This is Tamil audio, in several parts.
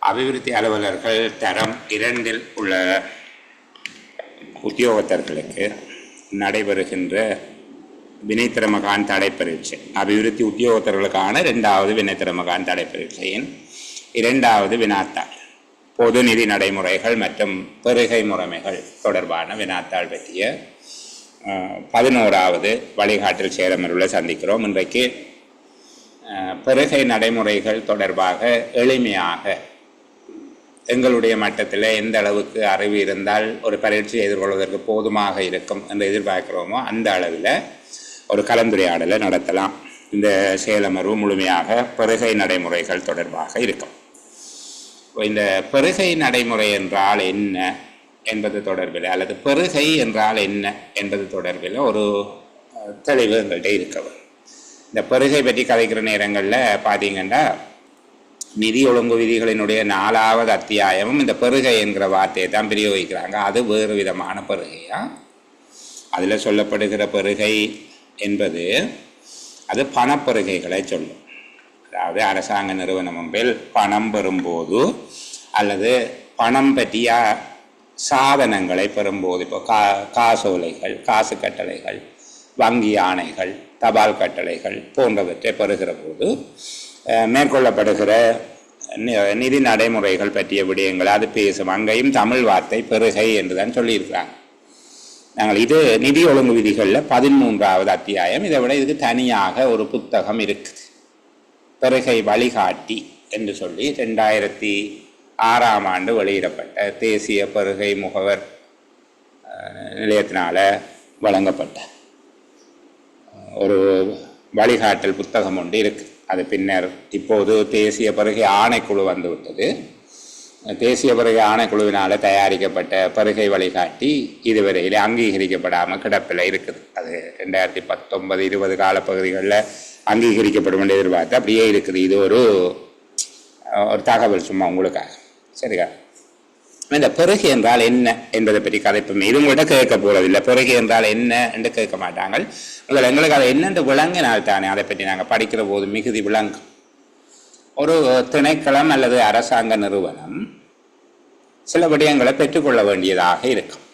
அபிவிருத்தி அலுவலர்கள் தரம் 2 உள்ள உத்தியோகத்தர்களுக்கு நடைபெறுகின்ற வினைத்திறமகான் தடை பரீட்சை, அபிவிருத்தி உத்தியோகத்தர்களுக்கான 2வது வினைத்திறமகான் தடை பரீட்சையின் 2வது வினாத்தாள், பொது நிதி நடைமுறைகள் மற்றும் பெறுகை முறைமைகள் தொடர்பான வினாத்தாள் பற்றிய 11வது வழிகாட்டல் சேரமருளை சந்திக்கிறோம். இன்றைக்கு பெறுகை நடைமுறைகள் தொடர்பாக எளிமையாக எங்களுடைய மட்டத்தில் எந்த அளவுக்கு அறிவு இருந்தால் ஒரு பரீட்சை எதிர்கொள்வதற்கு போதுமாக இருக்கும் என்று எதிர்பார்க்கிறோமோ அந்த அளவில் ஒரு கலந்துரையாடலை நடத்தலாம். இந்த செயலமர்வு முழுமையாக பெறுகை நடைமுறைகள் தொடர்பாக இருக்கும். இந்த பெறுகை நடைமுறை என்றால் என்ன என்பது தொடர்பில் அல்லது பெறுகை என்றால் என்ன என்பது தொடர்பில் ஒரு தெளிவு எங்கள்கிட்ட இருக்கவும். இந்த பெறுகை பற்றி கதைக்கிற நேரங்களில் பார்த்தீங்கன்னா நிதி ஒழுங்கு விதிகளினுடைய 4வது அத்தியாயமும் இந்த பெறுகை என்கிற வார்த்தையை தான் பிரயோகிக்கிறாங்க. அது வேறு விதமான பெறுகையா. அதில் சொல்லப்படுகிற பெறுகை என்பது அது பணப்பெறுகைகளை சொல்லும். அதாவது அரசாங்க நிறுவனம் ஒன்றில் பணம் பெறும்போது அல்லது பணம் பற்றிய சாதனங்களை பெறும்போது, இப்போ காசோலைகள், காசு கட்டளைகள், வங்கி ஆணைகள், தபால் கட்டளைகள் போன்றவற்றை பெறுகிற போது மேற்கொள்ளப்படுகிற நிதி நடைமுறைகள் பற்றிய விடயங்கள் அது பேசும். அங்கேயும் தமிழ் வார்த்தை பெறுகை என்று தான் சொல்லியிருக்கிறாங்க. நாங்கள் இது நிதி ஒழுங்கு விதிகளில் 13வது அத்தியாயம். இதை விட இதுக்கு தனியாக ஒரு புத்தகம் இருக்குது, பெறுகை வழிகாட்டி என்று சொல்லி 2006ஆம் ஆண்டு வெளியிடப்பட்ட தேசிய பெறுகை முகவர் நிலையத்தினால் வழங்கப்பட்ட ஒரு வழிகாட்டல் புத்தகம் ஒன்று இருக்குது. அது பின்னர் இப்போது தேசிய பெறுகை ஆணைக்குழு வந்துவிட்டது. தேசிய பெறுகை ஆணைக்குழுவினால் தயாரிக்கப்பட்ட பெறுகை வழிகாட்டி இதுவரையில் அங்கீகரிக்கப்படாமல் கிடப்பில் இருக்குது. அது 2019-20 காலப்பகுதிகளில் அங்கீகரிக்கப்படும் என்று எதிர்பார்த்து அப்படியே இருக்குது. இது ஒரு தகவல் சும்மா உங்களுக்காக. சரியா? இந்த பெறுகை என்றால் என்ன என்பதை பற்றி கதைப்போம். இது உங்கள்கிட்ட கேட்க போவதில்லை. பெறுகை என்றால் என்ன என்று கேட்க மாட்டாங்க. எங்களுக்கு அதை என்னென்று விளங்கினால் தானே அதை பற்றி நாங்கள் படிக்கிற போது மிகுதி விளங்கும். ஒரு திணைக்களம் அல்லது அரசாங்க நிறுவனம் சில விடயங்களை பெற்றுக்கொள்ள வேண்டியதாக இருக்கும்.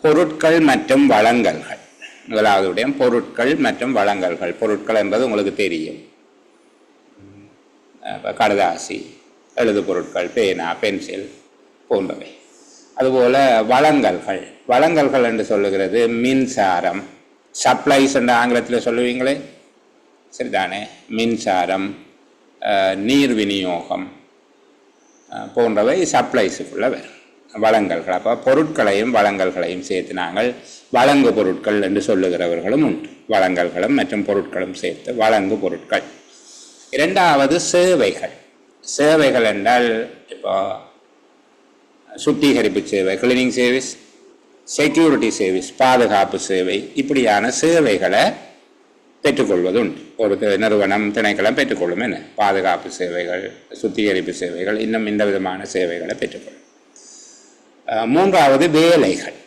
பொருட்கள் மற்றும் வழங்கல்கள். முதலாவது விடயம் பொருட்கள் மற்றும் வழங்கல்கள். பொருட்கள் என்பது உங்களுக்கு தெரியும், கடதாசி, எழுது பொருட்கள், பேனா, பென்சில் போன்றவை. அதுபோல் வழங்கல்கள். வழங்கல்கள் என்று சொல்லுகிறது மின்சாரம், சப்ளைஸ் என்று ஆங்கிலத்தில் சொல்லுவீங்களே, சரிதானே? மின்சாரம், நீர் விநியோகம் போன்றவை சப்ளைஸுக்குள்ள வரும் வழங்கல்கள். அப்போ பொருட்களையும் வழங்கல்களையும் சேர்த்து நாங்கள் வழங்கு பொருட்கள் என்று சொல்லுகிறவர்களும் உண்டு. வழங்கல்களும் மற்றும் பொருட்களும் சேர்த்து வழங்கு பொருட்கள். 2வது சேவைகள். சேவைகள் என்றால் இப்போ சுத்திகரிப்பு சேவை, கிளீனிங் சர்வீஸ், செக்யூரிட்டி சர்வீஸ், பாதுகாப்பு சேவை, இப்படியான சேவைகளை பெற்றுக்கொள்வது உண்டு. ஒரு நிறுவனம், திணைக்களம் பெற்றுக்கொள்ளும். என்ன? பாதுகாப்பு சேவைகள், சுத்திகரிப்பு சேவைகள், இன்னும் இந்த விதமான சேவைகளை பெற்றுக்கொள்ளும். 3வது வேலைகள்.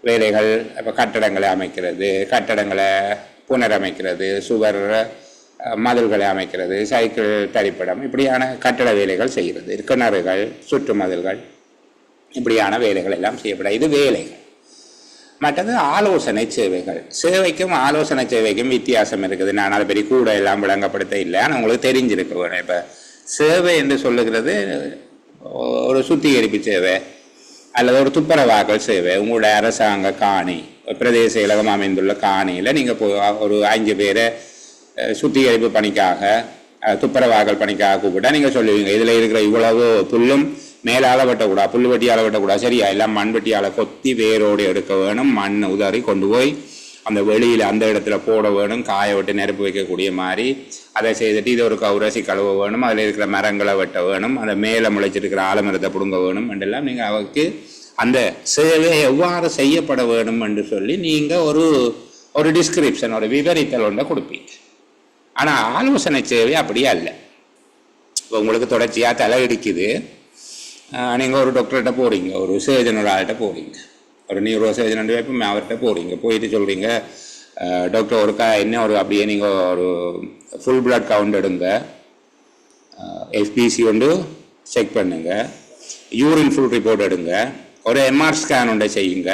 வேலைகள் இப்போ கட்டடங்களை அமைக்கிறது, கட்டடங்களை புனரமைக்கிறது, சுவர் மதில்களை அமைக்கிறது, சைக்கிள் தரிப்பிடம், இப்படியான கட்டட வேலைகள் செய்கிறது. கிணறுகள், சுற்று மதில்கள், இப்படியான வேலைகள் எல்லாம் செய்யப்பட இது வேலைகள். மற்றது ஆலோசனை சேவைகள். சேவைக்கும் ஆலோசனை சேவைக்கும் வித்தியாசம் இருக்குது. நான் அதை பற்றி கூட எல்லாம் விளங்கப்படுத்த இல்லை, ஆனால் உங்களுக்கு தெரிஞ்சிருக்க வேணும். இப்போ சேவை என்று சொல்லுகிறது ஒரு சுத்திகரிப்பு சேவை அல்லது ஒரு துப்புரவாக்கல் சேவை. உங்களுடைய அரசாங்க காணி, பிரதேச இலகம் அமைந்துள்ள காணியில் நீங்கள் ஒரு 5 பேரை சுத்திகரிப்பு பணிக்காக, துப்புரவாக்கல் பணிக்காக கூப்பிட்டா நீங்கள் சொல்லுவீங்க, இதில் இருக்கிற இவ்வளவு புல்லும் மேலால் வெட்டக்கூடாது, புல் வெட்டியால் வெட்டக்கூடாது, சரியா? எல்லாம் மண் வெட்டியால் கொத்தி வேரோடு எடுக்க வேணும், மண் உதறி கொண்டு போய் அந்த வெளியில் அந்த இடத்துல போட வேணும், காய விட்டு நெருப்பு வைக்கக்கூடிய மாதிரி அதை செய்துட்டு இதை ஒரு கவுரசி கழுவ வேணும், அதில் இருக்கிற மரங்களை வெட்ட வேணும், அந்த மேலே முளைச்சிருக்கிற ஆலமரத்தை பிடுங்க வேணும் என்றெல்லாம் நீங்கள் அவருக்கு அந்த சேவை எவ்வாறு செய்யப்பட வேணும் என்று சொல்லி நீங்கள் ஒரு டிஸ்கிரிப்ஷன், ஒரு விவரித்தல் ஒன்றை கொடுப்பீங்க. ஆனால் ஆலோசனை சேவை அப்படியே அல்ல. இப்போ உங்களுக்கு தொடர்ச்சியாக தலை இடிக்குது, நீங்கள் ஒரு டாக்டர்கிட்ட போகிறீங்க, ஒரு சர்ஜனோட ஆள்கிட்ட போகிறீங்க, ஒரு நியூரோ சர்ஜன் வைப்போம், அவர்கிட்ட போகிறீங்க. போயிட்டு சொல்கிறீங்க, டாக்டர் ஒருக்கா என்ன ஒரு அப்படியே நீங்கள் ஒரு ஃபுல் பிளட் கவுண்ட் எடுங்க, எஃபிசி ஒன்று செக் பண்ணுங்க, யூரின் ஃபுல் ரிப்போர்ட் எடுங்க, ஒரு எம்ஆர் ஸ்கேன் ஒன்று செய்யுங்க,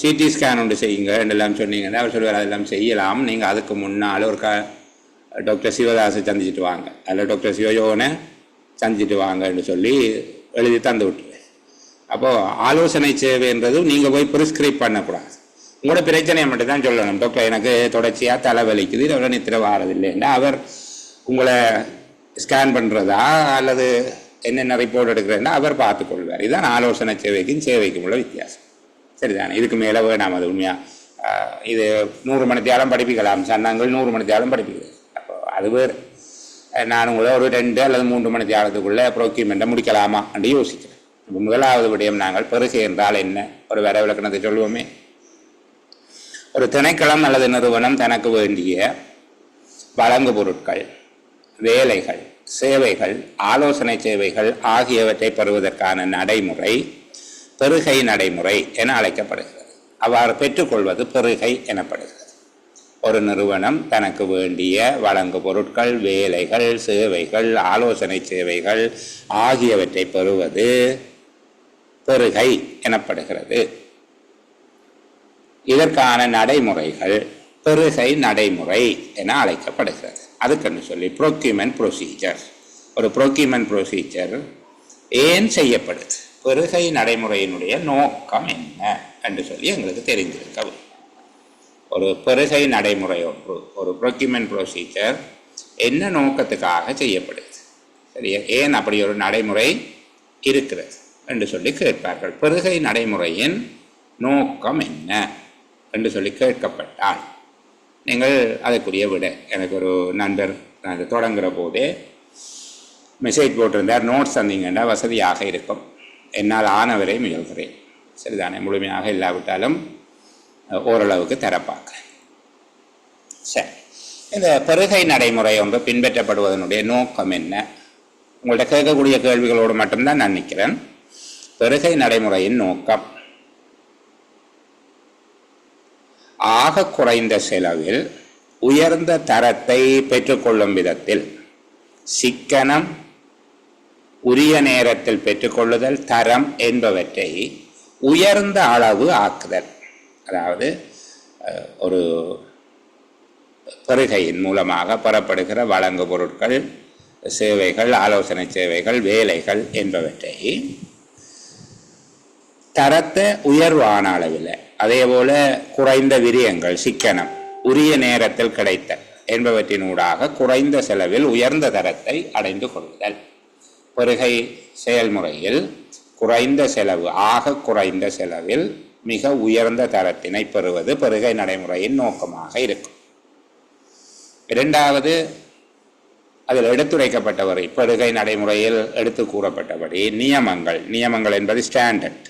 சிடி ஸ்கேன் ஒன்று செய்யுங்க எல்லாம் சொன்னீங்கன்னா அவர் சொல்லுவார் அதெல்லாம் செய்யலாம். நீங்கள் அதுக்கு முன்னால் ஒரு டாக்டர் சிவதாஸை சந்திச்சுட்டு வாங்க, அதில் டாக்டர் சிவயோகனை சந்திச்சுட்டு வாங்கன்னு சொல்லி எழுதி தந்து விட்டுருவேன். அப்போது ஆலோசனை சேவைன்றது நீங்கள் போய் ப்ரிஸ்கிரைப் பண்ணக்கூடாது. உங்களோட பிரச்சனையை மட்டும் தான் சொல்லணும். டாக்டர் எனக்கு தொடர்ச்சியாக தலைவலிக்குது, எவ்வளோ நித்திர வாரதில்லைன்னா அவர் உங்களை ஸ்கேன் பண்ணுறதா அல்லது என்னென்ன ரிப்போர்ட் எடுக்கிறேன்னா அவர் பார்த்துக்கொள்வார். இதுதான் ஆலோசனை சேவைக்கும் உள்ள வித்தியாசம். சரிதானே? இதுக்கு மேலே வேணாம். அது உண்மையாக இது 100 மணித்தியாலும் படிப்பிக்கலாம், சன்னாங்கள் 100 மணித்தியாலும் படிப்பிக்கிறேன். அப்போ அது வேறு. நான் உங்களை ஒரு 2 அல்லது 3 மணித்தியாலத்துக்குள்ளே ப்ரோக்யூமெண்ட்டை முடிக்கலாமா என்று யோசிக்கிறேன். இப்போ முதலாவது விடயம் நாங்கள் பெருகை என்றால் என்ன ஒரு வர விளக்கணத்தை சொல்லுவோமே. ஒரு திணைக்களம் அல்லது நிறுவனம் தனக்கு வேண்டிய வழங்கு பொருட்கள், வேலைகள், சேவைகள், ஆலோசனை சேவைகள் ஆகியவற்றை பெறுவதற்கான நடைமுறை பெருகை நடைமுறை என அழைக்கப்படுகிறது. அவ்வாறு பெற்றுக்கொள்வது பெருகை எனப்படுகிறது. ஒரு நிறுவனம் தனக்கு வேண்டிய வழங்கு பொருட்கள், வேலைகள், சேவைகள், ஆலோசனை சேவைகள் ஆகியவற்றை பெறுவது பெருகை எனப்படுகிறது. இதற்கான நடைமுறைகள் பெருகை நடைமுறை என அழைக்கப்படுகிறது. அதுக்குன்னு சொல்லி ப்ரொக்யூமெண்ட் ப்ரொசீஜர். ஒரு ப்ரொக்யூமெண்ட் ப்ரொசீஜர் ஏன் செய்யப்படுது, பெருகை நடைமுறையினுடைய நோக்கம் என்ன என்று சொல்லி எங்களுக்கு தெரிந்திருக்க. ஒரு பெருகை நடைமுறை ஒன்று, ஒரு ப்ரொக்யூமெண்ட் ப்ரொசீஜர் என்ன நோக்கத்துக்காக செய்யப்படுது, சரியா, ஏன் அப்படி ஒரு நடைமுறை இருக்கிறது என்று சொல்லி கேட்பார்கள். பெருகை நடைமுறையின் நோக்கம் என்ன என்று சொல்லி கேட்கப்பட்டால் நீங்கள் அதற்குரிய விட, எனக்கு ஒரு நண்பர் நான் தொடங்குகிற போதே மெசேஜ் போட்டிருந்தார், நோட்ஸ் தந்தீங்கன்னா வசதியாக இருக்கும், என்னால் ஆனவரை முயல்கிறேன். சரிதானே? முழுமையாக இல்லாவிட்டாலும் ஓரளவுக்கு தரப்பாக்கிறேன். சரி, இந்த பெருகை நடைமுறை ஒன்று பின்பற்றப்படுவதனுடைய நோக்கம் என்ன? உங்கள்கிட்ட கேட்கக்கூடிய கேள்விகளோடு மட்டும்தான் நான் நிற்கிறேன். பெருகை நடைமுறையின் நோக்கம் ஆக குறைந்த செலவில் உயர்ந்த தரத்தை பெற்றுக்கொள்ளும் விதத்தில் சிக்கனம், உரிய நேரத்தில் பெற்றுக்கொள்ளுதல், தரம் என்பவற்றை உயர்ந்த அளவு ஆக்குதல். அதாவது ஒரு பெருகையின் மூலமாக பெறப்படுகிற வழங்கு பொருட்கள், சேவைகள், ஆலோசனை சேவைகள், வேலைகள் என்பவற்றை தரத்தை உயர்வான அளவில், அதே போல குறைந்த விரயங்கள், சிக்கனம், உரிய நேரத்தில் கிடைத்த என்பவற்றினூடாக குறைந்த செலவில் உயர்ந்த தரத்தை அடைந்து கொள்ளுதல். பெருகை செயல்முறையில் குறைந்த செலவு, ஆக குறைந்த செலவில் மிக உயர்ந்த தரத்தினை பெறுவது பெருகை நடைமுறையின் நோக்கமாக இருக்கும். இரண்டாவது, அதில் எடுத்துரைக்கப்பட்டவரை பெருகை நடைமுறையில் எடுத்து கூறப்பட்டபடி நியமங்கள் என்பது ஸ்டாண்டர்ட்.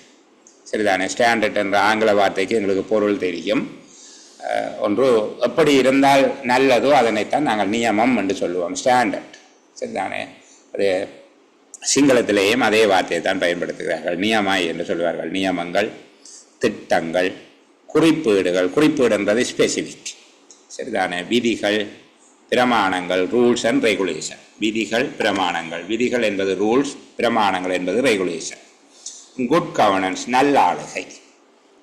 சரிதானே? ஸ்டாண்டர்ட் என்ற ஆங்கில வார்த்தைக்கு எங்களுக்கு பொருள் தெரியும். ஒன்று எப்படி இருந்தால் நல்லதோ அதனைத்தான் நாங்கள் நியமம் என்று சொல்லுவோம், ஸ்டாண்டர்ட். சரிதானே? அது சிங்களத்திலேயும் அதே வார்த்தையை தான் பயன்படுத்துகிறார்கள், நியமாய் என்று சொல்வார்கள். நியமங்கள், திட்டங்கள், குறிப்பீடுகள், குறிப்பீடு என்பது ஸ்பெசிஃபிக். சரிதானே? விதிகள், பிரமாணங்கள், ரூல்ஸ் அண்ட் ரெகுலேஷன். விதிகள், பிரமாணங்கள். விதிகள் என்பது ரூல்ஸ், பிரமாணங்கள் என்பது ரெகுலேஷன். குட் கவர்னன்ஸ், நல்ல ஆளுகை.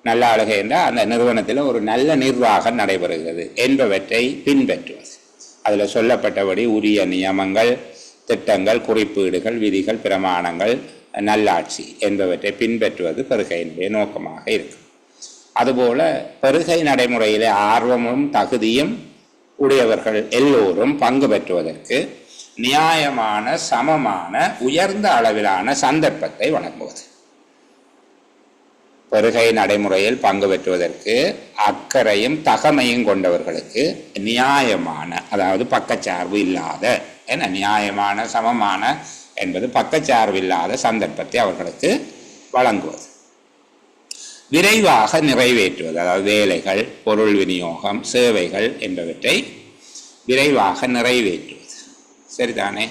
நல்ல ஆளுகை என்றால் அந்த நிறுவனத்தில் ஒரு நல்ல நிர்வாகம் நடைபெறுகிறது என்பவற்றை பின்பற்றுவது. அதில் சொல்லப்பட்டபடி உரிய நியமங்கள், திட்டங்கள், குறிப்பீடுகள், விதிகள், பிரமாணங்கள், நல்லாட்சி என்பவற்றை பின்பற்றுவது பெருகையினுடைய நோக்கமாக இருக்கும். அதுபோல பெருகை நடைமுறையிலே ஆர்வமும் தகுதியும் உடையவர்கள் எல்லோரும் பங்கு பெற்றுவதற்கு நியாயமான, சமமான, உயர்ந்த அளவிலான சந்தர்ப்பத்தை வழங்குவது. பெருகை நடைமுறையில் பங்கு பெற்றுவதற்கு அக்கறையும் தகமையும் கொண்டவர்களுக்கு நியாயமான, அதாவது பக்கச்சார்பு இல்லாத, என நியாயமான, சமமான என்பது பக்கச்சார்பு இல்லாத சந்தர்ப்பத்தை அவர்களுக்கு வழங்குவது. விரைவாக நிறைவேற்றுவது, அதாவது வேலைகள், பொருள் விநியோகம், சேவைகள் என்பவற்றை விரைவாக நிறைவேற்றுவது. சரிதானே?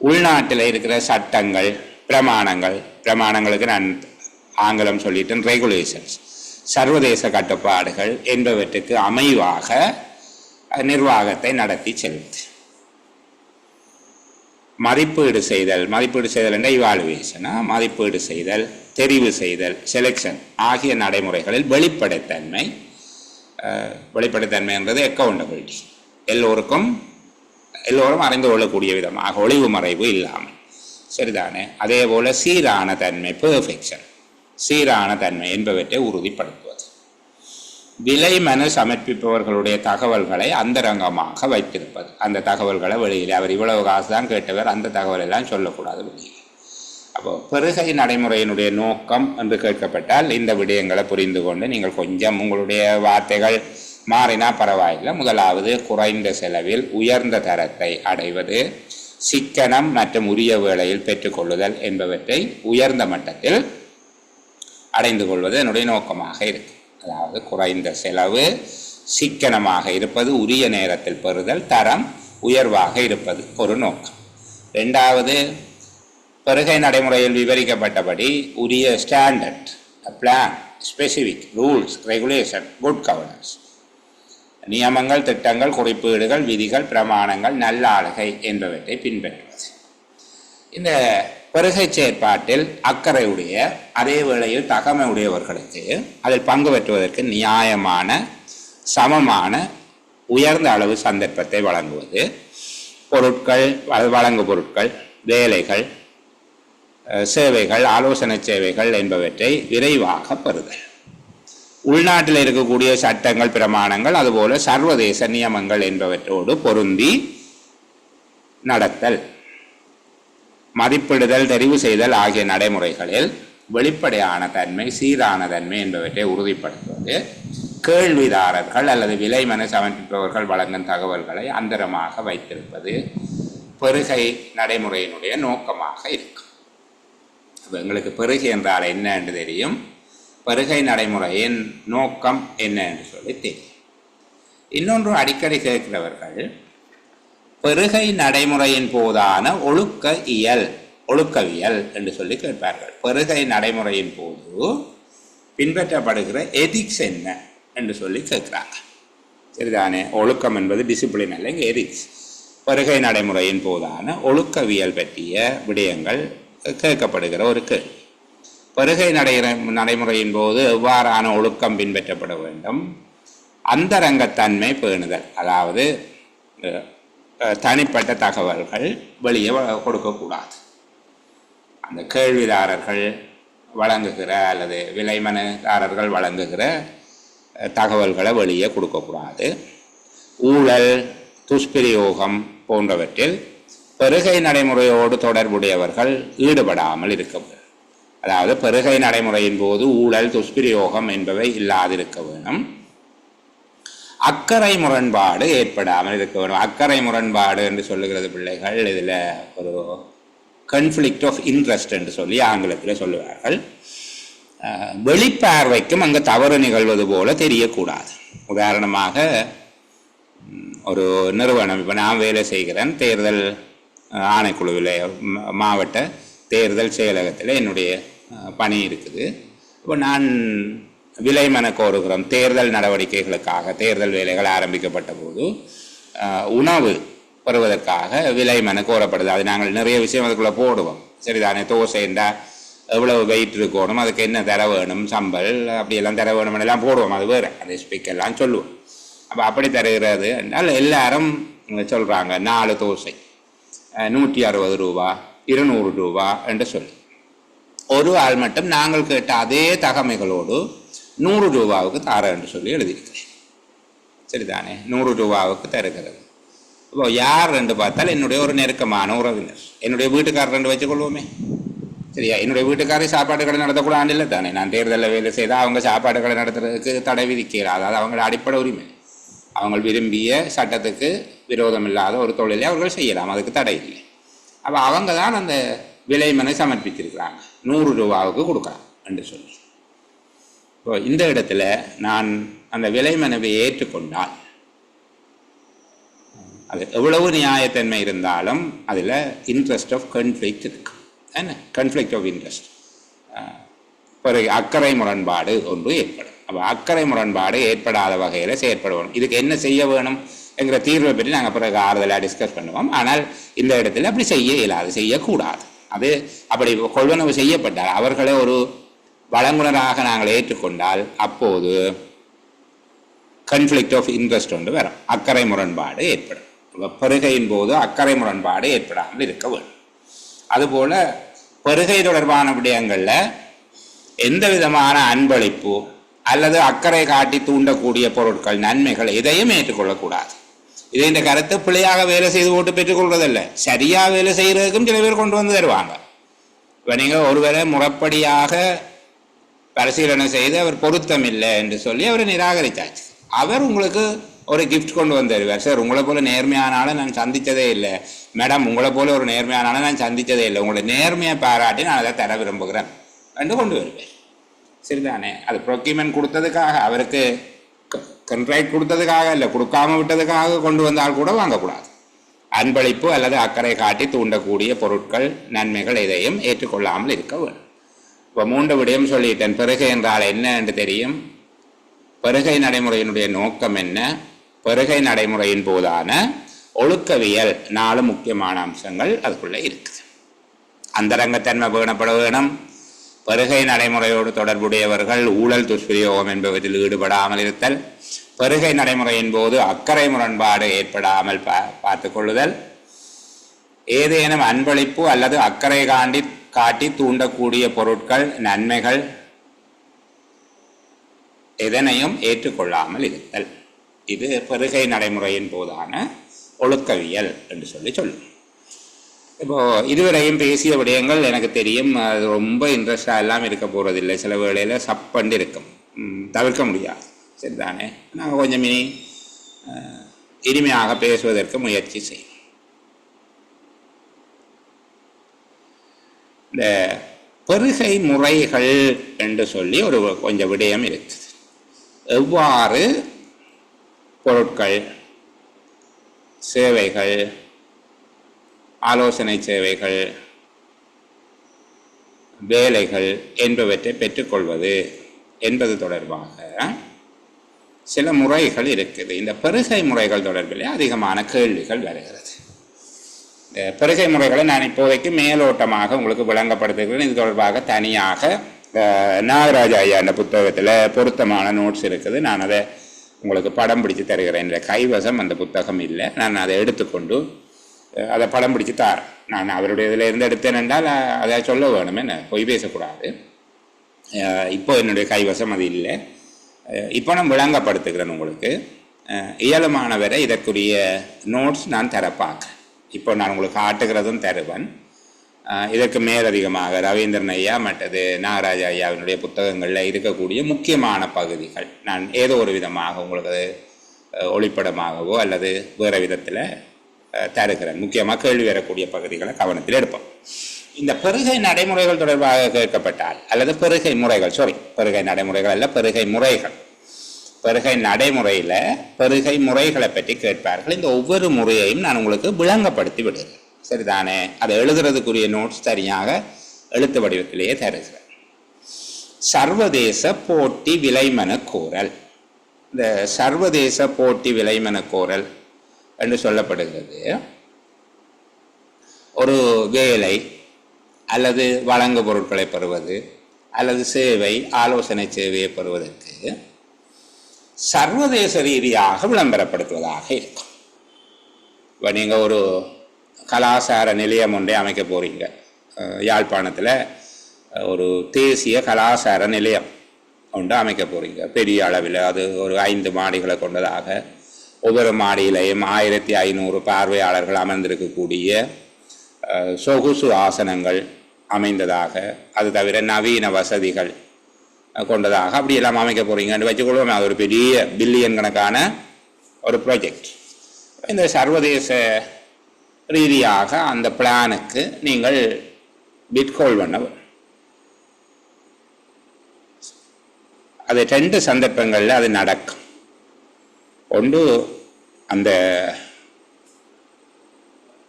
உள்நாட்டில் இருக்கிற சட்டங்கள், பிரமாணங்களுக்கு நான் ஆங்கிலம் சொல்லிட்டேன், ரெகுலேஷன்ஸ், சர்வதேச கட்டுப்பாடுகள் என்பவற்றுக்கு அமைவாக நிர்வாகத்தை நடத்தி செல்வது. மதிப்பீடு செய்தல் என்ற இவாலுவேஷனா, மதிப்பீடு செய்தல், தெரிவு செய்தல், செலெக்ஷன் ஆகிய நடைமுறைகளில் வெளிப்படைத்தன்மை என்றது அக்கௌண்டபிலிட்டி, எல்லோரும் அறிந்து கொள்ளக்கூடிய விதமாக ஒளிவு மறைவு இல்லாமல், சரிதானே. அதே போல சீரான தன்மை, பெர்ஃபெக்ஷன், சீரான தன்மை என்பவற்றை உறுதிப்படுத்துவது. விலை மனு சமர்ப்பிப்பவர்களுடைய தகவல்களை அந்தரங்கமாக வைத்திருப்பது. அந்த தகவல்களை வெளியில் அவர் இவ்வளவு காசு தான் கேட்டவர், அந்த தகவல் எல்லாம் சொல்லக்கூடாது வெளியில். அப்போ பெருகை நடைமுறையினுடைய நோக்கம் என்று கேட்கப்பட்டால் இந்த விடயங்களை புரிந்து கொண்டு நீங்கள் கொஞ்சம் உங்களுடைய வார்த்தைகள் மாறினா பரவாயில்லை. முதலாவது, குறைந்த செலவில் உயர்ந்த தரத்தை அடைவது, சிக்கனம் மற்றும் உரிய வேளையில் பெற்றுக்கொள்ளுதல் என்பவற்றை உயர்ந்த மட்டத்தில் அடைந்து கொள்வது என்னுடைய நோக்கமாக இருக்கு. அதாவது குறைந்த செலவு, சிக்கனமாக இருப்பது, உரிய நேரத்தில் பெறுதல், தரம் உயர்வாக இருப்பது ஒரு நோக்கம். ரெண்டாவது, பெருகை நடைமுறையில் விவரிக்கப்பட்டபடி உரிய standard, plan, specific rules, regulation, good governance, நியமங்கள், திட்டங்கள், குறிப்பீடுகள், விதிகள், பிரமாணங்கள், நல்லாளுகை என்பவற்றை பின்பற்றுவது. இந்த பெருகை செயற்பாட்டில் அக்கறையுடைய அதே வேளையில் தகமை உடையவர்களுக்கு அதில் பங்கு பெற்றுவதற்கு நியாயமான, சமமான, உயர்ந்த அளவு சந்தர்ப்பத்தை வழங்குவது, பொருட்கள், வழங்கு பொருட்கள், வேலைகள், சேவைகள், ஆலோசனை சேவைகள் என்பவற்றை விரைவாக பெறுதல், உள்நாட்டில் இருக்கக்கூடிய சட்டங்கள், பிரமாணங்கள், அதுபோல சர்வதேச நியமங்கள் என்பவற்றோடு பொருந்தி நடத்தல், மதிப்பிடுதல், தெரிவு செய்தல் ஆகிய நடைமுறைகளில் வெளிப்படையான தன்மை, சீரான தன்மை என்பவற்றை உறுதிப்படுத்துவது, கேள்விதாரர்கள் அல்லது விலை மனு சமர்ப்பிப்பவர்கள் வழங்கும் தகவல்களை அந்தரமாக வைத்திருப்பது பெருகை நடைமுறையினுடைய நோக்கமாக இருக்கும். எங்களுக்கு பெருகை என்றால் என்ன என்று தெரியும், பெருகை நடைமுறையின் நோக்கம் என்ன என்று சொல்லி தெரியும். இன்னொன்று அடிக்கடி கேட்கிறவர்கள் பெருகை நடைமுறையின் போதான ஒழுக்கவியல் என்று சொல்லி கேட்பார்கள். பெருகை நடைமுறையின் போது பின்பற்றப்படுகிற எதிக்ஸ் என்ன என்று சொல்லி கேட்கிறாங்க. சரிதானே. ஒழுக்கம் என்பது டிசிப்ளின் அல்ல, இங்கே எதிக்ஸ். பெருகை நடைமுறையின் போதான ஒழுக்கவியல் பற்றிய விடயங்கள் கேட்கப்படுகிற ஒரு கேள்வி. பெருகை நடைமுறையின் போது எவ்வாறான ஒழுக்கம் பின்பற்றப்பட வேண்டும், அந்தரங்கத்தன்மை பேணுதல், அதாவது தனிப்பட்ட தகவல்கள் வெளியே கொடுக்கக்கூடாது. அந்த கேள்விதாரர்கள் வழங்குகிற அல்லது விலைமனதாரர்கள் வழங்குகிற தகவல்களை வெளியே கொடுக்கக்கூடாது. ஊழல், துஷ்பிரயோகம் போன்றவற்றில் பெருகை நடைமுறையோடு தொடர்புடையவர்கள் ஈடுபடாமல் இருக்க வேண்டும். அதாவது பெருகை நடைமுறையின் போது ஊழல், துஷ்பிரயோகம் என்பவை இல்லாதிருக்க வேண்டும். அக்கறை முரண்பாடு ஏற்படாமல் இருக்க வேண்டும். அக்கறை முரண்பாடு என்று சொல்லுகிறது பிள்ளைகள், இதில் ஒரு கன்ஃப்ளிக்ட் ஆஃப் இன்ட்ரெஸ்ட் என்று சொல்லி ஆங்கிலத்தில் சொல்லுவார்கள். வெளிப்பார்வைக்கும் அங்கே தவறு நிகழ்வது போல தெரியக்கூடாது. உதாரணமாக ஒரு நிறுவனம், இப்போ நான் வேலை செய்கிறேன், தேர்தல் ஆணைக்குழுவில் மாவட்ட தேர்தல் செயலகத்தில் என்னுடைய பணி இருக்குது. இப்போ நான் விலைமன கோருகிறோம். தேர்தல் நடவடிக்கைகளுக்காக தேர்தல் வேலைகள் ஆரம்பிக்கப்பட்ட போது உணவு பெறுவதற்காக விலைமன கோரப்படுது. அது நாங்கள் நிறைய விஷயம் அதுக்குள்ளே போடுவோம். சரிதானே. தோசை என்றால் எவ்வளவு வெயிட் இருக்கணும், அதுக்கு என்ன தர வேணும், சம்பல் அப்படியெல்லாம் தர வேணும் எல்லாம் போடுவோம். அது வேறு, அந்த ஸ்பீக்கெல்லாம் சொல்லுவோம். அப்போ அப்படி தருகிறது என்றால் எல்லாரும் சொல்கிறாங்க 4 தோசை 160 ரூபா, 200 ரூபா என்று சொல்லி. ஒரு ஆள் மட்டும் நாங்கள் கேட்ட அதே தகமைகளோடு 100 ரூபாவுக்கு தார என்று சொல்லி எழுதியிருக்கிறேன். சரிதானே. 100 ரூபாவுக்கு தருகிறது. இப்போ யார் என்று பார்த்தால் என்னுடைய ஒரு நெருக்கமான உறவினர், என்னுடைய வீட்டுக்காரர் என்று வச்சுக்கொள்வோமே. சரியா. என்னுடைய வீட்டுக்காரை சாப்பாடு கடை நடத்தக்கூடாது இல்லை தானே. நான் தேர்தலில் வேலை செய்தால் அவங்க சாப்பாடு கடை நடத்துறதுக்கு தடை விதிக்கிறார். அதாவது அவங்களோட அடிப்படை உரிமை. அவங்க விரும்பிய சட்டத்துக்கு விரோதம் இல்லாத ஒரு தொழிலை அவர்கள் செய்யலாம், அதுக்கு தடை இல்லை. அப்போ அவங்க தான் அந்த விலைமனை சமர்ப்பிச்சிருக்கிறாங்க, 100 ரூபாவுக்கு கொடுக்கலாம் என்று சொல்லி. இப்போ இந்த இடத்துல நான் அந்த விலைமனவை ஏற்றுக்கொண்டால் அது எவ்வளவு நியாயத்தன்மை இருந்தாலும் அதில் இன்ட்ரெஸ்ட் ஆஃப் கன்ஃப்ளிக்ட் இருக்கு. என்ன கன்ஃப்ளிக்ட் ஆஃப் இன்ட்ரெஸ்ட், பிறகு அக்கறை முரண்பாடு ஒன்று ஏற்படும். அப்போ அக்கறை முரண்பாடு ஏற்படாத வகையில் செயற்பட வேணும். இதுக்கு என்ன செய்ய வேணும் என்கிற தீர்வை பற்றி நாங்கள் பிறகு ஆறுதலாக டிஸ்கஸ் பண்ணுவோம். ஆனால் இந்த இடத்துல அப்படி செய்ய இயலாது, செய்யக்கூடாது. அது அப்படி கொள்வனவு செய்யப்பட்டால் அவர்களை ஒரு வழங்குனராக நாங்கள் ஏற்றுக்கொண்டால் அப்போது கன்ஃப்ளிக்ட் ஆஃப் இன்ட்ரெஸ்ட் ஒன்று வரும், அக்கறை முரண்பாடு ஏற்படும். பெருகையின் போது அக்கறை முரண்பாடு ஏற்படாமல் இருக்க வேண்டும். அதுபோல் பெருகை தொடர்பான விடயங்களில் எந்த விதமான அன்பளிப்பு அல்லது அக்கறை காட்டி தூண்டக்கூடிய பொருட்கள், நன்மைகள் எதையும் ஏற்றுக்கொள்ளக்கூடாது. இதை இந்த கருத்தை பிள்ளையாக வேலை செய்து போட்டு பெற்றுக்கொள்வதில்லை, சரியாக வேலை செய்கிறதுக்கும் சில பேர் கொண்டு வந்து தருவாங்க. இப்போ நீங்கள் ஒருவரை முறைப்படியாக பரிசீலனை செய்து அவர் பொருத்தம் இல்லை என்று சொல்லி அவரை நிராகரித்தாச்சு. அவர் உங்களுக்கு ஒரு கிஃப்ட் கொண்டு வந்து தருவார். சார், உங்களை போல நேர்மையானாலும் நான் சந்தித்ததே இல்லை. மேடம், உங்களை போல ஒரு நேர்மையானாலும் நான் சந்தித்ததே இல்லை. உங்களை நேர்மையை பாராட்டி நான் அதை தர விரும்புகிறேன் என்று கொண்டு வருவேன். சரிதானே? அது ப்ரொக்யூமெண்ட் கொடுத்ததுக்காக, அவருக்கு கண்ட்ராக்ட் கொடுத்ததுக்காக இல்லை, கொடுக்காம விட்டதுக்காக கொண்டு வந்தால் கூட வாங்கக்கூடாது. அன்பளிப்பு அல்லது அக்கறை காட்டி தூண்டக்கூடிய பொருட்கள், நன்மைகள் எதையும் ஏற்றுக்கொள்ளாமல் இருக்க வேண்டும். இப்போ 3 விடயம் சொல்லிட்டேன். பெருகை என்றால் என்ன என்று தெரியும், பெருகை நடைமுறையினுடைய நோக்கம் என்ன, பெருகை நடைமுறையின் போதான ஒழுக்கவியல் 4 முக்கியமான அம்சங்கள் அதுக்குள்ளே இருக்குது. அந்தரங்கத்தன்மை பேணப்பட வேணும். பெருகை நடைமுறையோடு தொடர்புடையவர்கள் ஊழல் துஷ்பிரயோகம் என்பவற்றில் ஈடுபடாமல் இருத்தல், பெருகை நடைமுறையின் போது அக்கறை முரண்பாடு ஏற்படாமல் பார்த்து கொள்ளுதல், ஏதேனும் அன்பளிப்பு அல்லது அக்கறை காட்டி தூண்டக்கூடிய பொருட்கள், நன்மைகள் எதனையும் ஏற்றுக்கொள்ளாமல் இருத்தல். இது பெருகை நடைமுறையின் போதான ஒழுக்கவியல் என்று சொல்லும். இப்போது இதுவரையும் பேசிய விடயங்கள் எனக்கு தெரியும், அது ரொம்ப இன்ட்ரெஸ்டாக எல்லாம் இருக்க போகிறதில்லை. சில வேளையில் சப்பண்டு இருக்கும், தவிர்க்க முடியாது. சரிதானே? நாங்கள் கொஞ்சம் இனிமையாக பேசுவதற்கு முயற்சி செய்யும். இந்த பெருகை முறைகள் என்று சொல்லி ஒரு கொஞ்சம் விடயம் இருக்குது. எவ்வாறு பொருட்கள், சேவைகள், ஆலோசனை சேவைகள், வேலைகள் என்பவற்றை பெற்றுக்கொள்வது என்பது தொடர்பாக சில முறைகள் இருக்குது. இந்த பெருகை முறைகள் தொடர்பிலே அதிகமான கேள்விகள் வருகிறது. இந்த பெருகை முறைகளை நான் இப்போதைக்கு மேலோட்டமாக உங்களுக்கு விளங்கப்படுத்துகிறேன். இது தொடர்பாக தனியாக நாகராஜ ஐயா என்ற புத்தகத்தில் பொருத்தமான நோட்ஸ் இருக்குது. நான் அதை உங்களுக்கு படம் பிடிச்சு தருகிறேன். இந்த கைவசம் அந்த புத்தகம் இல்லை, நான் அதை எடுத்துக்கொண்டு அதை படம் பிடிச்சு தார். நான் அவருடைய இதில் இருந்து எடுத்தேன் என்றால் அதை சொல்ல வேணுமே, பொய் பேசக்கூடாது. இப்போ என்னுடைய கைவசம் அது இல்லை. இப்போ நான் விளங்கப்படுத்துகிறேன் உங்களுக்கு. இயலுமானவரை இதற்குரிய நோட்ஸ் நான் தரப்பாக்கிறேன். இப்போ நான் உங்களுக்கு ஆட்டுகிறதும் தருவன். இதற்கு மேலதிகமாக ரவீந்திரன் ஐயா மற்றது நாகராஜ ஐயாவினுடைய புத்தகங்களில் இருக்கக்கூடிய முக்கியமான பகுதிகள் நான் ஏதோ ஒரு விதமாக உங்களுக்கு அது ஒளிப்படமாகவோ அல்லது வேறு விதத்தில் தருகிறேன். முக்கியமாக கேள்வி வரக்கூடிய பகுதிகளை கவனத்தில் எடுப்போம். இந்த பெருகை நடைமுறைகள் தொடர்பாக கேட்கப்பட்டால் அல்லது பெருகை முறைகள், பெருகை நடைமுறைகள் அல்ல, பெருகை முறைகள். பெருகை நடைமுறையில் பெருகை முறைகளை பற்றி கேட்பார்கள். இந்த ஒவ்வொரு முறையையும் நான் உங்களுக்கு விளங்கப்படுத்தி விடுகிறேன். சரிதானே? அதை எழுதுறதுக்குரிய நோட்ஸ் தனியாக எழுத்து வடிவத்திலேயே தருகிறேன். சர்வதேச போட்டி விலைமனு கோரல். இந்த சர்வதேச போட்டி விலைமனு கோரல் என்று சொல்லப்படுகிறது. ஒரு வேலை அல்லது வழங்கு பொருட்களை பெறுவது அல்லது சேவை, ஆலோசனை சேவையை பெறுவதற்கு சர்வதேச ரீதியாக விளம்பரப்படுத்துவதாக இருக்கும். இப்போ நீங்கள் ஒரு கலாசார நிலையம் ஒன்றை அமைக்க போகிறீங்க. யாழ்ப்பாணத்தில் ஒரு தேசிய கலாசார நிலையம் ஒன்று அமைக்க போகிறீங்க. பெரிய அளவில் அது ஒரு 5 மாடிகளை கொண்டதாக, ஒவ்வொரு மாடியிலையும் 1500 பார்வையாளர்கள் அமர்ந்திருக்கக்கூடிய சொகுசு ஆசனங்கள் அமைந்ததாக, அது தவிர நவீன வசதிகள் கொண்டதாக அப்படியெல்லாம் அமைக்க போகிறீங்கன்னு வச்சுக்கொள்வோம். அது ஒரு பெரிய பில்லியன் கணக்கான ஒரு ப்ராஜெக்ட். இந்த சர்வதேச ரீதியாக அந்த பிளானுக்கு நீங்கள் பிட்கோல் பண்ண. அது 2 சந்தர்ப்பங்களில் அது நடக்கும். ஒன்று, அந்த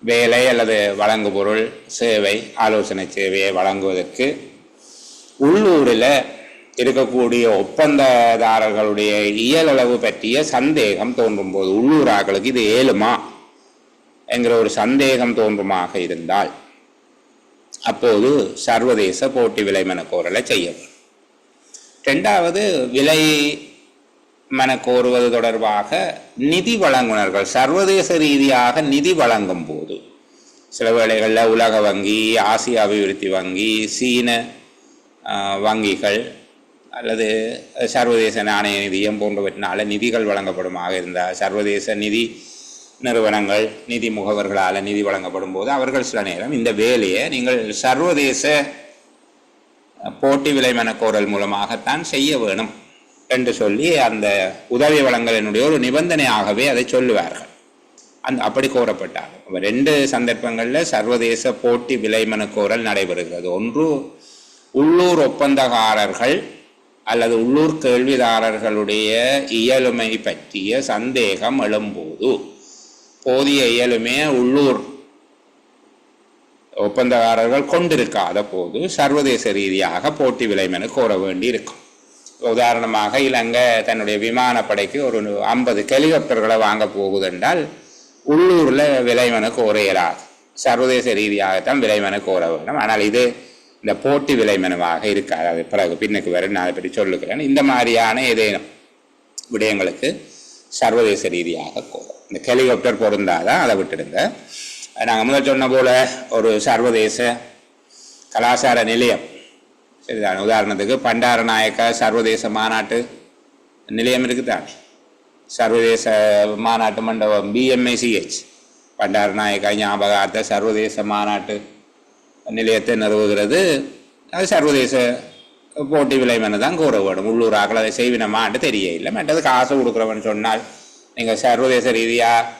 வேலை அல்லது வழங்கு பொருள், சேவை, ஆலோசனை சேவையை வழங்குவதற்கு உள்ளூரில் இருக்கக்கூடிய ஒப்பந்ததாரர்களுடைய இயலளவு பற்றிய சந்தேகம் தோன்றும் போது, உள்ளூராக்களுக்கு இது ஏழுமா என்கிற ஒரு சந்தேகம் தோன்றுமாக இருந்தால் அப்போது சர்வதேச போட்டி விலை மனக்கோரலை செய்யப்படும். ரெண்டாவது, விலை மனக்கோருவது தொடர்பாக நிதி வழங்குனர்கள் சர்வதேச ரீதியாக நிதி வழங்கும் போது, சில வேளைகளில் உலக வங்கி, ஆசிய அபிவிருத்தி வங்கி, சீன வங்கிகள் அல்லது சர்வதேச நாணய நிதியம் போன்றவற்றினால நிதிகள் வழங்கப்படுமாக இருந்தால், சர்வதேச நிதி நிறுவனங்கள் நிதி முகவர்களால் நிதி வழங்கப்படும் போது அவர்கள் சில நேரம் இந்த வேலையை நீங்கள் சர்வதேச போட்டி விலை மனக்கோரல் மூலமாகத்தான் செய்ய வேணும் என்று சொல்லி அந்த உதவி வழங்கலினுடைய ஒரு நிபந்தனையாகவே அதை சொல்லுவார்கள். அப்படி கோரப்பட்டார்கள். ரெண்டு சந்தர்ப்பங்களில் சர்வதேச போட்டி விலை மனக்கோரல் நடைபெறுகிறது. ஒன்று, உள்ளூர் ஒப்பந்தக்காரர்கள் அல்லது உள்ளூர் கேள்விதாரர்களுடைய இயலுமை பற்றிய சந்தேகம் எழும்போது, போதிய இயலுமே உள்ளூர் ஒப்பந்தக்காரர்கள் கொண்டிருக்காத போது சர்வதேச ரீதியாக போட்டி விலை மனு கோர வேண்டி இருக்கும். உதாரணமாக, இலங்கை தன்னுடைய விமானப்படைக்கு ஒரு 50 ஹெலிகாப்டர்களை வாங்க போகுதென்றால் உள்ளூரில் விலை மனு கோர இயலாது. சர்வதேச ரீதியாகத்தான் விலை மனு கோர வேண்டும். ஆனால் இது இந்த போட்டி விலை மனுவாக இருக்காது. அது பிறகு பின்னுக்கு வர நான் பற்றி சொல்லுகிறேன். இந்த மாதிரியான ஏதேனும் விடயங்களுக்கு சர்வதேச ரீதியாக கோரும். இந்த ஹெலிகாப்டர் பொருந்தாதான் அதை விட்டுடுங்க. நாங்கள் முதல் சொன்ன போல ஒரு சர்வதேச கலாச்சார நிலையம், சரிதான், உதாரணத்துக்கு பண்டாரநாயக்க சர்வதேச மாநாட்டு நிலையம் இருக்குதான், சர்வதேச மாநாட்டு மண்டபம் BMICH பண்டாரநாயக்க ஞாபகார்த்த சர்வதேச மாநாட்டு நிலையத்தை நிறுவுகிறது. அது சர்வதேச போட்டி விலை மனு தான் கோர வேணும். உள்ளூராக்கள் அதை செய்வினமான்னு தெரிய இல்லை. மற்றது காசு கொடுக்குறவன்னு சொன்னால் நீங்கள் சர்வதேச ரீதியாக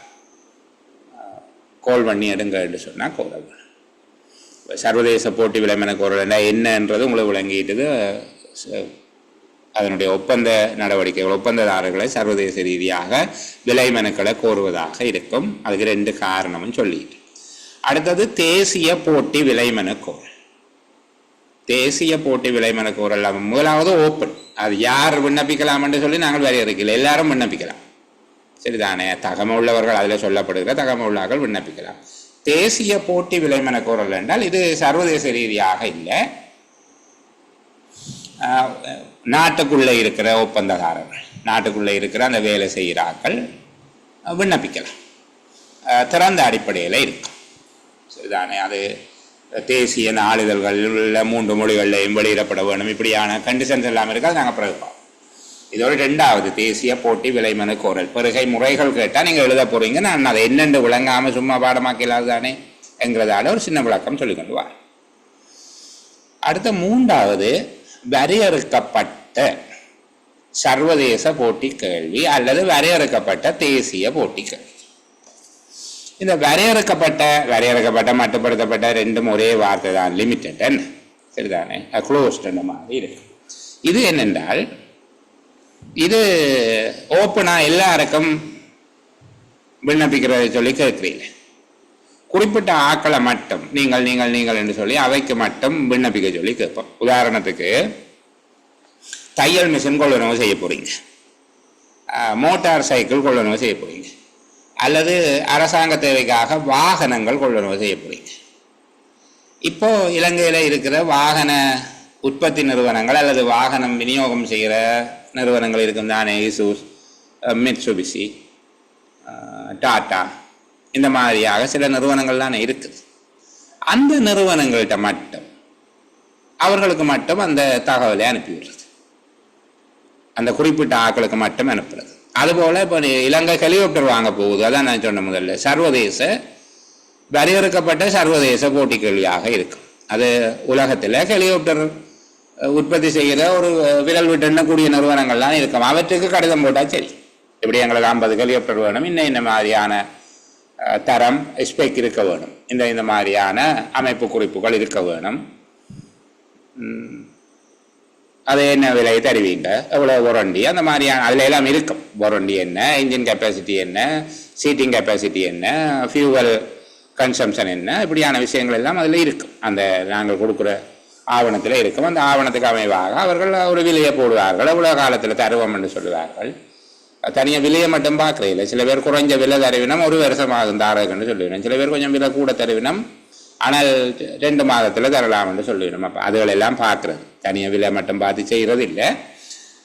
கோல் பண்ணி எடுங்கன்னு சொன்னால் கோர வேணும். சர்வதேச போட்டி விலை மனு கோரல் என்னன்றது உங்களுக்கு விளங்கிட்டது. அதனுடைய ஒப்பந்த நடவடிக்கைகள், ஒப்பந்ததாரர்களை சர்வதேச ரீதியாக விலை மனுக்களை கோருவதாக இருக்கும். அதுக்கு 2 காரணமும் சொல்லிட்டு, அடுத்தது தேசிய போட்டி விலை மனு கோரல். தேசிய போட்டி விலை மனு கோரல் முதலாவது ஓப்பன். அது யார் விண்ணப்பிக்கலாம் என்று சொல்லி நாங்கள் வரையறுக்கல, எல்லாரும் விண்ணப்பிக்கலாம், சரிதானே. தகமை உள்ளவர்கள் அதில் சொல்லப்படுகிற தகமை உள்ளவர்கள் விண்ணப்பிக்கலாம். தேசிய போட்டி விலை மனு கோரல் என்றால் இது சர்வதேச ரீதியாக இல்லை, நாட்டுக்குள்ளே இருக்கிற ஒப்பந்தக்காரர்கள், நாட்டுக்குள்ளே இருக்கிற அந்த வேலை செய்கிறார்கள் விண்ணப்பிக்கலாம். திறந்த அடிப்படையில் இருக்கும், சரிதானே. அது தேசிய நாளிதழ்களில் 3 மொழிகளிலையும் வெளியிடப்பட வேணும். இப்படியான கண்டிஷன்ஸ் எல்லாம் இருக்காது. நாங்கள் பிறகு பார்ப்போம். இதோட 2வது தேசிய போட்டி விலை மனு கோரல். பெருகை முறைகள் கேட்டால் நீங்கள் எழுத போகிறீங்க. நான் அதை என்னென்று விளங்காமல் சும்மா பாடமாக்கலாது தானே என்கிறதால ஒரு சின்ன விளக்கம் சொல்லிக்கொண்டு வா. அடுத்த 3வது வரையறுக்கப்பட்ட சர்வதேச போட்டி கேள்வி அல்லது வரையறுக்கப்பட்ட தேசிய போட்டி கேள்வி. இந்த வரையறுக்கப்பட்ட மட்டுப்படுத்தப்பட்ட 2ம் ஒரே வார்த்தை தான், லிமிட்டட், சரிதானே, க்ளோஸ்ட் மாதிரி இருக்கு. இது என்னென்றால் இது ஓப்பனாக எல்லாருக்கும் விண்ணப்பிக்கிறதை சொல்லி கேட்கிறீங்க. குறிப்பிட்ட ஆக்களை மட்டும் நீங்கள் என்று சொல்லி அவைக்கு மட்டும் விண்ணப்பிக்க சொல்லி கேட்போம். உதாரணத்துக்கு தையல் மிஷின் கொள்வனவு செய்ய போறீங்க, மோட்டார் சைக்கிள் கொள்வனவு செய்ய போறீங்க, அல்லது அரசாங்க தேவைக்காக வாகனங்கள் கொள்வனவு செய்ய போறீங்க. இப்போ இலங்கையில் இருக்கிற வாகன உற்பத்தி நிறுவனங்கள் அல்லது வாகனம் விநியோகம் செய்கிற நிறுவனங்கள் இருக்கும் தானே, இசூஸ், மிட்சுபிஷி, டாட்டா, இந்த மாதிரியாக சில நிறுவனங்கள் தானே இருக்குது. அந்த நிறுவனங்கள்கிட்ட மட்டும் அவர்களுக்கு மட்டும் அந்த தகவலை அனுப்பிவிடுறது, அந்த குறிப்பிட்ட ஆக்களுக்கு மட்டும் அனுப்புறது. அதுபோல் இப்போ இலங்கை ஹெலிகாப்டர் வாங்க போகுது, அதான் நான் சொன்ன முதல்ல, சர்வதேச வரையறுக்கப்பட்ட சர்வதேச போட்டி கேள்வியாக இருக்கும். அது உலகத்தில் ஹெலிகாப்டர் உற்பத்தி செய்கிற ஒரு விரல் விட்டு எண்ணக்கூடிய நிறுவனங்கள்லாம் இருக்கும். அவற்றுக்கு கடிதம் போட்டால் சரி, இப்படி எங்களுக்கு 50 ஹெலிகாப்டர் வேணும், இந்த மாதிரியான தரம் ஸ்பெக் இருக்க வேணும், இந்த மாதிரியான அமைப்பு குறிப்புகள் இருக்க வேணும், அது என்ன விலை தருவீங்க, எவ்வளோ வாரண்டி, அந்த மாதிரியான அதில் எல்லாம் இருக்கும். வாரண்டி என்ன, இன்ஜின் கெப்பாசிட்டி என்ன, சீட்டிங் கெப்பாசிட்டி என்ன, ஃபியூவல் கன்சம்ஷன் என்ன, இப்படியான விஷயங்கள் எல்லாம் அதில் இருக்கும். அந்த நாங்கள் கொடுக்குற ஆவணத்தில் இருக்கும். அந்த ஆவணத்துக்கு அமைவாக அவர்கள் ஒரு விலையை போடுவார்கள். எவ்வளோ காலத்தில் தருவோம் என்று சொல்லுவார்கள். தனியாக விலையை மட்டும் பார்க்குறதில்லை. சில பேர் குறைஞ்ச விலை தருவினம் 1 வருஷம் ஆகும் தாரகன்னு சொல்லுவினோம். சில பேர் கொஞ்சம் விலை கூட தருவினம் ஆனால் 2 மாதத்தில் தரலாம் என்று சொல்லுவினோம். அப்போ அதுகளெல்லாம் பார்க்குறது, தனியாக விலை மட்டும் பார்த்து செய்கிறது இல்லை.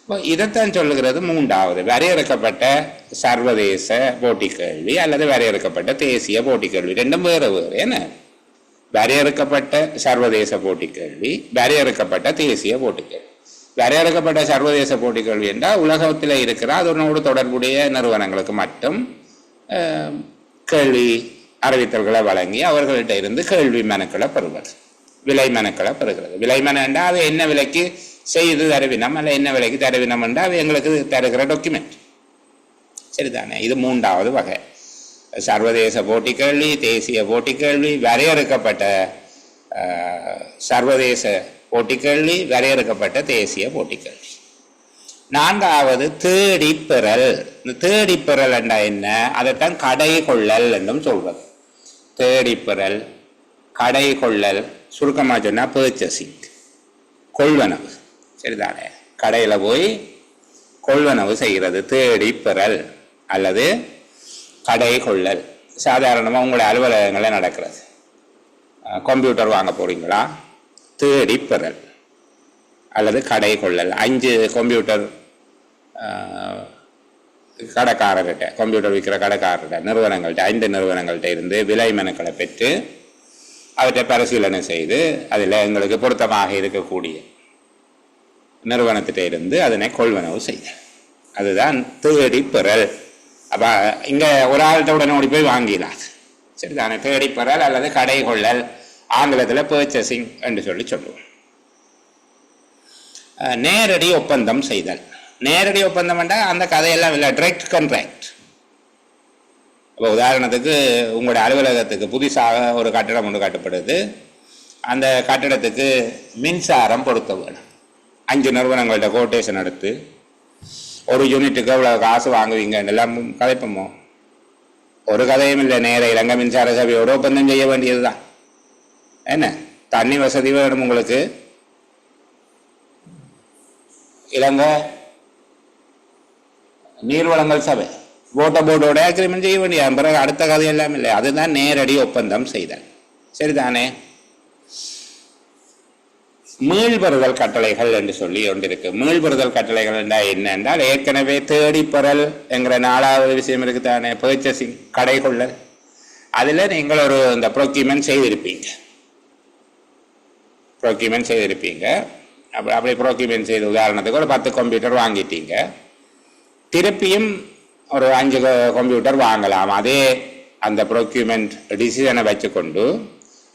இப்போ இதைத்தான் சொல்லுகிறது 3வது வரையறுக்கப்பட்ட சர்வதேச போட்டிக் கேள்வி அல்லது வரையறுக்கப்பட்ட தேசிய போட்டிக் கேள்வி. ரெண்டும் வேறு வேறு. என்ன வரையறுக்கப்பட்ட சர்வதேச போட்டிக் கேள்வி, வரையறுக்கப்பட்ட தேசிய போட்டிக் கேள்வி. வரையறுக்கப்பட்ட சர்வதேச போட்டிக் கேள்வி என்றால் உலகத்தில் இருக்கிற அதனோடு தொடர்புடைய நிறுவனங்களுக்கு மட்டும் கேள்வி அறிவித்தல்களை வழங்கி அவர்கள்ட்ட இருந்து கேள்வி மனுக்களை பெறுவது, விலை மனுக்களை பெறுகிறது. விலை மனு என்றால் அது என்ன விலைக்கு செய்து தருவினம் அல்ல என்ன விலைக்கு தருவினம் என்றால் அது எங்களுக்கு தருகிற டாக்குமெண்ட். சரிதானே? இது 3வது வகை. சர்வதேச போட்டிக் கேள்வி, தேசிய போட்டிக் கேள்வி, வரையறுக்கப்பட்ட சர்வதேச போட்டிக் கேள்வி, வரையறுக்கப்பட்ட தேசிய போட்டிக் கேள்வி. 4வது தேடிப்பெறல். இந்த தேடிப்பெறல் என்றா என்ன? அதைத்தான் கடை கொள்ளல் என்றும் சொல்வது. தேடிப்பெறல், கடை கொள்ளல், சுருக்கமாக சொன்னால் பர்ச்சேசிங், கொள்வனவு. சரிதானே? கடையில் போய் கொள்வனவு செய்கிறது தேடிப்பெறல் அல்லது கடை கொள்ளல். சாதாரணமாக உங்களுடைய அலுவலகங்களில் நடக்கிறது. கம்ப்யூட்டர் வாங்க போகிறீங்களா? தேடிப்பெறல் அல்லது கடை கொள்ளல். 5 கம்ப்யூட்டர் கடைக்காரர்கிட்ட, கம்ப்யூட்டர் விற்கிற கடைக்காரர்கிட்ட, நிறுவனங்கள்கிட்ட, 5 நிறுவனங்கள்கிட்ட இருந்து விலை மனுக்களை பெற்று அவற்றை பரிசீலனை செய்து அதில் எங்களுக்கு பொருத்தமாக இருக்கக்கூடிய நிறுவனத்திட்ட இருந்து அதனை கொள்வனவு செய்த, அதுதான் தேடிப்பெறல். அப்போ இங்கே ஒரு ஆள்கிட்ட உடனே ஓடி போய் வாங்கிடலாம். சரிதானே? தேடிப்பெறல் அல்லது கடை கொள்ளல், ஆங்கிலத்தில் பர்ச்சேசிங் என்று சொல்லுவோம். நேரடி ஒப்பந்தம் செய்தல். நேரடி ஒப்பந்தம் என்றால் அந்த கதையெல்லாம் இல்லை, டைரக்ட் கான்ட்ராக்ட். இப்போ உதாரணத்துக்கு உங்களுடைய அலுவலகத்துக்கு புதுசாக ஒரு கட்டடம் ஒன்று கட்டப்படுது. அந்த கட்டடத்துக்கு மின்சாரம் பொருத்த வேணும். 5 நிறுவனங்கள்ட்ட கோட்டேஷன் எடுத்து ஒரு யூனிட்டுக்கு எவ்வளோ காசு வாங்குவீங்கன்னு எல்லாம் கதைப்போமோ? ஒரு கதையும் இல்லை. நேர இலங்கை மின்சார சபையோட ஒப்பந்தம் செய்ய வேண்டியது தான். என்ன தண்ணி வசதி வேணும் உங்களுக்கு, இலங்கை நீர்வளங்கள் சபை ஓட்ட போர்டோட அக்ரிமெண்ட் செய்ய வேண்டிய பிறகு அடுத்த கதையெல்லாம் இல்லை. அதுதான் நேரடி ஒப்பந்தம் செய்தல். சரிதானே? மீள்பெறுதல் கட்டளைகள் என்று சொல்லி ஒன்றிருக்கு. மீள்பெறுதல் கட்டளைகள் என்றால் என்ன என்றால், ஏற்கனவே தேடிப்பெறல் என்கிற 4வது விஷயம் இருக்குதானே, பர்ச்சேசிங், கடை கொள்ளல். அதில் நீங்கள் ஒரு இந்த ப்ரொக்யூமெண்ட் செய்திருப்பீங்க. அப்படி ப்ரொக்யூமெண்ட் செய்து உதாரணத்துக்கு ஒரு 10 கம்ப்யூட்டர் வாங்கிட்டீங்க. திருப்பியும் ஒரு 5 கம்ப்யூட்டர் வாங்கலாம். அதே அந்த ப்ரொக்யூமெண்ட் டிசிஷனை வச்சுக்கொண்டு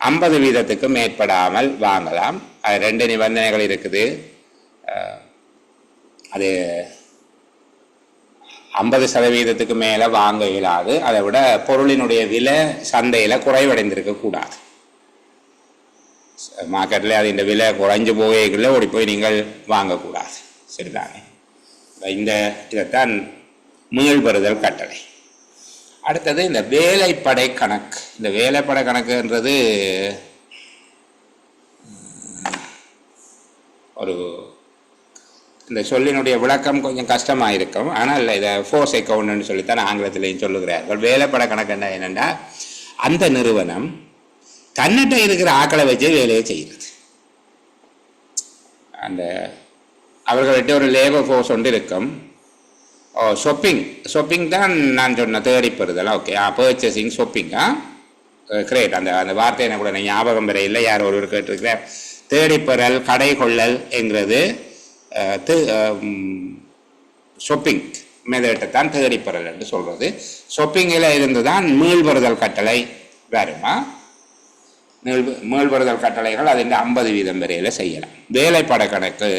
50% மேற்படாமல் வாங்கலாம். அது 2 நிபந்தனைகள் இருக்குது. அது 50% மேலே வாங்க இயலாது. அதை விட பொருளினுடைய விலை சந்தையில் குறைவடைந்திருக்கக்கூடாது. மார்க்கெட்டில் அது இந்த விலை குறைஞ்சு போகைக்குள்ளே ஓடி போய் நீங்கள் வாங்கக்கூடாது. சரிதானே? இதைத்தான் மீள்பெறுதல் கட்டளை. அடுத்தது இந்த வேலைப்படை கணக்கு. இந்த வேலைப்படை கணக்குன்றது ஒரு இந்த சொல்லினுடைய விளக்கம் கொஞ்சம் கஷ்டமாக இருக்கும். ஆனால் இதை ஃபோர்ஸ் அக்கௌண்ட்னு சொல்லித்தான் ஆங்கிலத்திலையும் சொல்லுகிறார்கள். வேலைப்படை கணக்கு என்னென்னா, அந்த நிறுவனம் தன்னிட்ட இருக்கிற ஆக்களை வச்சு வேலையை செய்கிறது. அந்த அவர்கள்ட்ட ஒரு லேபர் ஃபோர்ஸ் ஒன்று இருக்கும். ஷாப்பிங் தான் நான் சொன்ன தேடிப்பெறுதல். ஓகே, பர்ச்சேசிங், ஷாப்பிங்கா கிரேட். அந்த வார்த்தை எனக்கு கூட ஞாபகம் வர இல்லை, யார் ஒருவர் கேட்டிருக்கிறார். தேடிப்பெறல், கடை கொள்ளல் என்கிறது ஷாப்பிங் மெதட்டத்தான் தேடிப்பெறல் என்று சொல்கிறது. ஷாப்பிங்கில் இருந்து தான் மீள்பெறுதல் கட்டளை வருமா? மீள்பெறுதல் கட்டளைகள் அது 50% வரையில் செய்யலாம். வேலைப்படை கணக்கு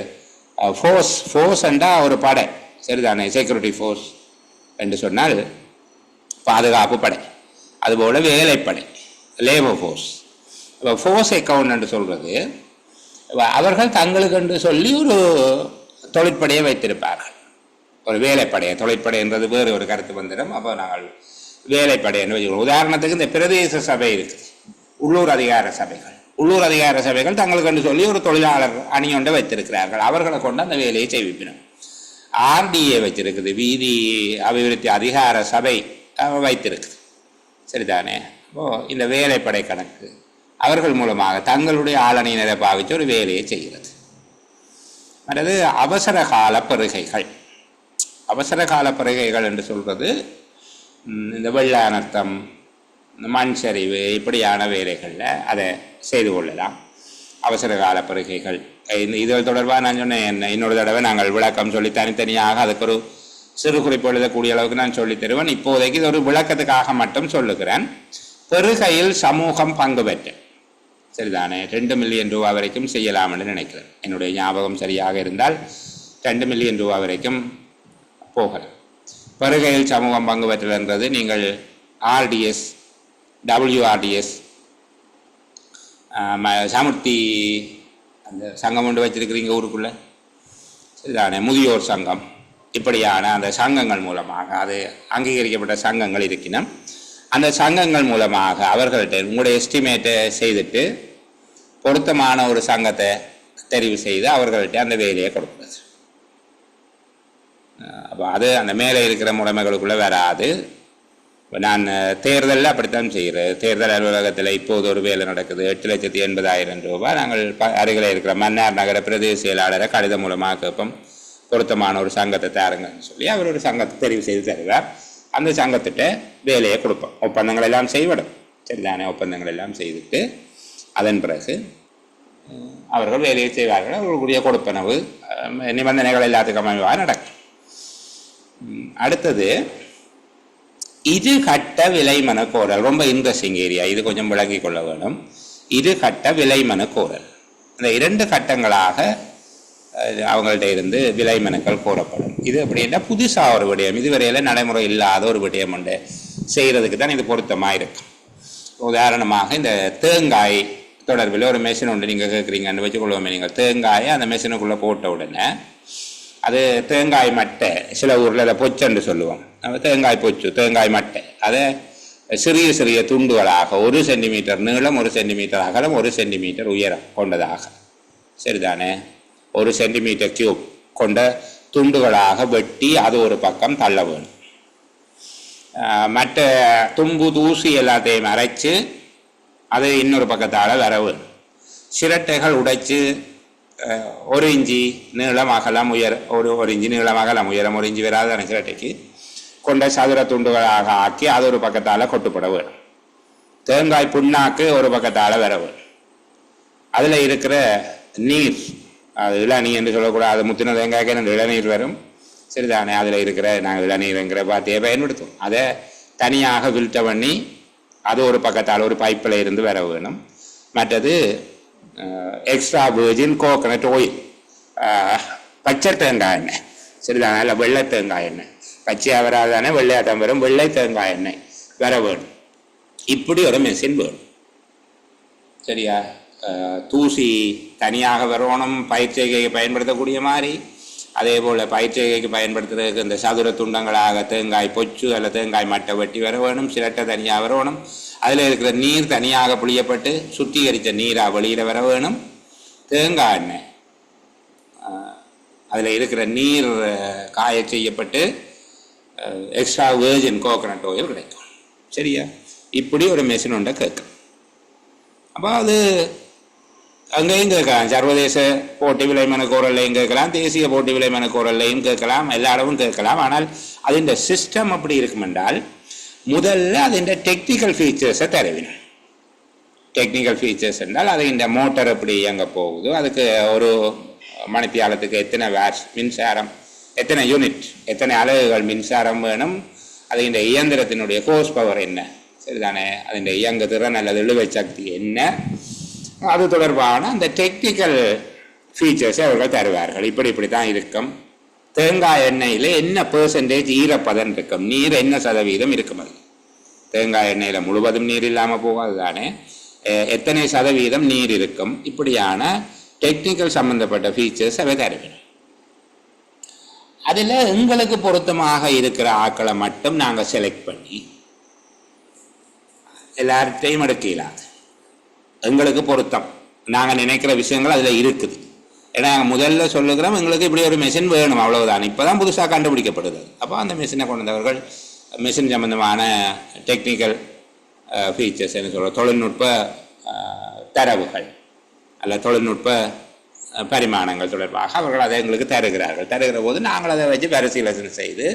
ஃபோர்ஸ் என்றால் ஒரு படை. சரிதானே? செக்யூரிட்டி ஃபோர்ஸ் என்று சொன்னால் பாதுகாப்பு படை. அதுபோல் வேலைப்படை, லேபர் ஃபோர்ஸ். இப்போ ஃபோர்ஸ் அக்கௌண்ட் என்று சொல்கிறது, அவர்கள் தங்களுக்கு என்று சொல்லி ஒரு தொழிற்படையை வைத்திருப்பார்கள். ஒரு வேலைப்படையை, தொழிற்படை என்றது வேறு ஒரு கருத்து வந்துடும். அப்போ நாங்கள் வேலைப்படை என்று வச்சுக்கிறோம். உதாரணத்துக்கு இந்த பிரதேச சபை இருக்குது, உள்ளூர் அதிகார சபைகள். உள்ளூர் அதிகார சபைகள் தங்களுக்கு என்று சொல்லி ஒரு தொழிலாளர் அணியொன்றை வைத்திருக்கிறார்கள். அவர்களை கொண்டு அந்த வேலையை செய்விப்பினும். ஆர்டிஏ வச்சிருக்குது, வீதி அபிவிருத்தி அதிகார சபை வைத்திருக்குது. சரிதானே? இந்த வேலைப்படை கணக்கு அவர்கள் மூலமாக தங்களுடைய ஆளணியினரை பாவித்து ஒரு வேலையை செய்கிறது. அல்லது அவசர கால பெருகைகள். அவசர கால பெருகைகள் என்று சொல்வது இந்த வெள்ள அனர்த்தம், மண் சரிவு இப்படியான வேலைகளில் அதை செய்து கொள்ளலாம். அவசர கால பெருகைகள் இதுகள் தொடர்பாக நான் சொன்னேன். இன்னொரு தடவை நாங்கள் விளக்கம் சொல்லி தனித்தனியாக அதுக்கு ஒரு சிறு குறிப்பு எழுதக்கூடிய அளவுக்கு நான் சொல்லித் தருவேன். இப்போதைக்கு இது ஒரு விளக்கத்துக்காக மட்டும் சொல்லுகிறேன். பெருகையில் சமூகம் பங்கு பெற்று சரிதானே 2 மில்லியன் ரூபா வரைக்கும் செய்யலாம் என்று நினைக்கிறேன். என்னுடைய ஞாபகம் சரியாக இருந்தால் 2 மில்லியன் ரூபா வரைக்கும் போகலாம். பெருகையில் சமூகம் பங்கு பெற்றல்ன்றது நீங்கள் ஆர்டிஎஸ், டபிள்யூஆர்டிஎஸ், சமுர்த்தி அந்த சங்கம் கொண்டு வச்சிருக்கிறீங்க ஊருக்குள்ள சரிதானே, முதியோர் சங்கம் இப்படியான அந்த சங்கங்கள் மூலமாக, அது அங்கீகரிக்கப்பட்ட சங்கங்கள் இருக்கின்றன. அந்த சங்கங்கள் மூலமாக அவர்கள்ட்ட உங்களுடைய எஸ்டிமேட்டை செய்துட்டு பொருத்தமான ஒரு சங்கத்தை தெரிவு செய்து அவர்கள்ட்ட அந்த வேலையை கொடுக்குறது. அப்போ அது அந்த மேலே இருக்கிற முறைமைகளுக்குள்ளே வராது. நான் தேர்தலில் அப்படித்தான் செய்கிறேன். தேர்தல் அலுவலகத்தில் இப்போது ஒரு வேலை நடக்குது, 8,80,000 ரூபாய். நாங்கள் அருகில் இருக்கிற மன்னார் நகர பிரதேச செயலாளரை கடிதம் மூலமாக கேட்போம், பொருத்தமான ஒரு சங்கத்தை தாருங்கன்னு சொல்லி அவர் ஒரு சங்கத்தை தெரிவு செய்து தருவார். அந்த சங்கத்திட்ட வேலையை கொடுப்போம். ஒப்பந்தங்கள் எல்லாம் செய்விடும் சரிதானே. ஒப்பந்தங்கள் எல்லாம் செய்துட்டு அதன் பிறகு அவர்கள் வேலையை செய்வார்கள். அவர்களுடைய கொடுப்பனவு நிபந்தனைகள் எல்லாத்துக்கும் அமைவாக நடக்கும். அடுத்தது இரு கட்ட விலைமனு கோரல். ரொம்ப இன்ட்ரெஸ்டிங் ஏரியா, இது கொஞ்சம் விளங்கி கொள்ள வேணும். இரு கட்ட விலைமனு கோரல். இந்த 2 கட்டங்களாக அவங்கள்ட்ட இருந்து விலை மனுக்கள் கோரப்படும். இது அப்படின்னா புதுசாக ஒரு விடயம், இதுவரையில் நடைமுறை இல்லாத ஒரு விடயம் உண்டு செய்கிறதுக்கு தான் இது பொருத்தமாக இருக்கும். உதாரணமாக இந்த தேங்காய் தொடர்பில் ஒரு மெஷின் உண்டு, நீங்கள் கேட்குறீங்கன்னு வச்சுக்கொள்வோமே. நீங்கள் தேங்காயை அந்த மெஷினுக்குள்ளே போட்ட உடனே அது தேங்காய் மட்டை, சில ஊரில் அதை பொச்சன்னு சொல்லுவோம். நம்ம தேங்காய் பொச்சு, தேங்காய் மட்டை, அதை சிறிய சிறிய துண்டுகளாக 1 சென்டிமீட்டர் நீளம், 1 சென்டிமீட்டர் அகலம், 1 சென்டிமீட்டர் உயரம் கொண்டதாக சரிதானே 1 சென்டிமீட்டர் கியூப் கொண்ட துண்டுகளாக வெட்டி அது ஒரு பக்கம் தள்ள வேணும். மற்ற தும்பு தூசி எல்லாத்தையும் அரைச்சு அது இன்னொரு பக்கத்தால் வர வேணும். சிரட்டைகள் உடைச்சு 1 இன்ச்சு நீளம் அகலம் உயரம், 1 இன்ச்சு நீளம் அகலம் உயரம் 1 இன்ச்சு வராத சிரட்டைக்கு கொண்ட சதுர துண்டுகளாக ஆக்கி அது ஒரு பக்கத்தால் கொட்டுப்பட வேணும். தேங்காய் புண்ணாக்கு ஒரு பக்கத்தால் வர வேணும். அதில் இருக்கிற நீர், அது இளநீர் என்று சொல்லக்கூடாது, அது முத்தின தேங்காய்க்கு அந்த இளநீர் வரும் சரிதானே. அதில் இருக்கிற நாங்கள் இளநீருங்கிற பார்த்தையை பயன்படுத்துவோம். அதை தனியாக ஃபில்டர் பண்ணி அது ஒரு பக்கத்தால் ஒரு பைப்பில் இருந்து வர வேணும். மற்றது எக்ஸ்ட்ரா வெர்ஜின் கோகனட் ஆயில், பச்சை தேங்காய் எண்ணெய் சரிதானே, இல்லை வெள்ளை தேங்காய் எண்ணெய். பச்சையாக வராதானே வெள்ளையாட்டம் வரும், வெள்ளை தேங்காய் எண்ணெய் வர வேணும். இப்படி ஒரு மெஷின் வேணும் சரியா. தூசி தனியாக வரணும் பயிற்சிகைக்கு பயன்படுத்தக்கூடிய மாதிரி. அதே போல் பயிற்சிகைக்கு பயன்படுத்துறதுக்கு இந்த சதுர துண்டங்களாக தேங்காய் பொச்சு அல்லது தேங்காய் மட்டை வெட்டி வர வேணும். சிரட்டை தனியாக வரணும். அதில் இருக்கிற நீர் தனியாக புளியப்பட்டு சுத்திகரித்த நீராக வெளியில் வர வேணும். தேங்காய் எண்ணெய் அதில் இருக்கிற நீர் காய செய்யப்பட்டு எக்ஸ்ட்ரா வெர்ஜின் கோகனட் ஆயில் கிடைக்கும் சரியா. இப்படி ஒரு மெஷின் ஒன்றை கேட்கும். அப்போ அது அங்கேயும் கேட்கலாம், சர்வதேச போட்டி விலைமன கோரல்லையும் கேட்கலாம், தேசிய போட்டி விலைமன கோரல்லையும் கேட்கலாம், எல்லா இடமும் கேட்கலாம். ஆனால் அதிൻ്റെ சிஸ்டம் அப்படி இருக்கும் என்றால் முதல்ல அதிൻ്റെ டெக்னிக்கல் ஃபீச்சர்ஸை தருவினோம். டெக்னிக்கல் ஃபீச்சர்ஸ் என்றால் அது இந்த மோட்டர் எப்படி இயங்க போகுது, அதுக்கு ஒரு மணித்தியாலத்துக்கு எத்தனை வாட்ஸ் மின்சாரம், எத்தனை யூனிட், எத்தனை அலகுகள் மின்சாரம் வேணும், அது இந்த இயந்திரத்தினுடைய ஹோர்ஸ் பவர் என்ன சரிதானே, அதின் இயங்கு திறன் அல்லது இழுவை சக்தி என்ன, அது தொடர்பான அந்த டெக்னிக்கல் ஃபீச்சர்ஸை அவர்கள் தருவார்கள். இப்படி தான் இருக்கும். தேங்காய் எண்ணெயில் என்ன பெர்சன்டேஜ் ஈரப்பதன் இருக்கும், நீர் என்ன சதவீதம் இருக்கும், அது தேங்காய் எண்ணெயில் முழுவதும் நீர் இல்லாமல் போகாது தானே, எத்தனை சதவீதம் நீர் இருக்கும், இப்படியான டெக்னிக்கல் சம்பந்தப்பட்ட ஃபீச்சர்ஸ் அவை தருவேன். அதில் எங்களுக்கு பொருத்தமாக இருக்கிற ஆக்களை மட்டும் நாங்கள் செலக்ட் பண்ணி எல்லார்ட்டையும் எடுக்க இயலாது. எங்களுக்கு பொருத்தம் நாங்கள் நினைக்கிற விஷயங்கள் அதில் இருக்குது. ஏன்னா முதல்ல சொல்லுகிறோம் எங்களுக்கு இப்படி ஒரு மெஷின் வேணும், அவ்வளவுதான். இப்போ தான் புதுசாக கண்டுபிடிக்கப்படுது. அப்போ அந்த மெஷினை கொண்டு வந்தவர்கள் மெஷின் சம்பந்தமான டெக்னிக்கல் ஃபீச்சர்ஸ் என்ன சொல்கிற தொழில்நுட்ப தரவுகள் அல்ல தொழில்நுட்ப பரிமாணங்கள் தொடர்பாக அவர்கள் அதை எங்களுக்கு தருகிறார்கள். தருகிற போது நாங்கள் அதை வச்சு பரிசீலனை செய்து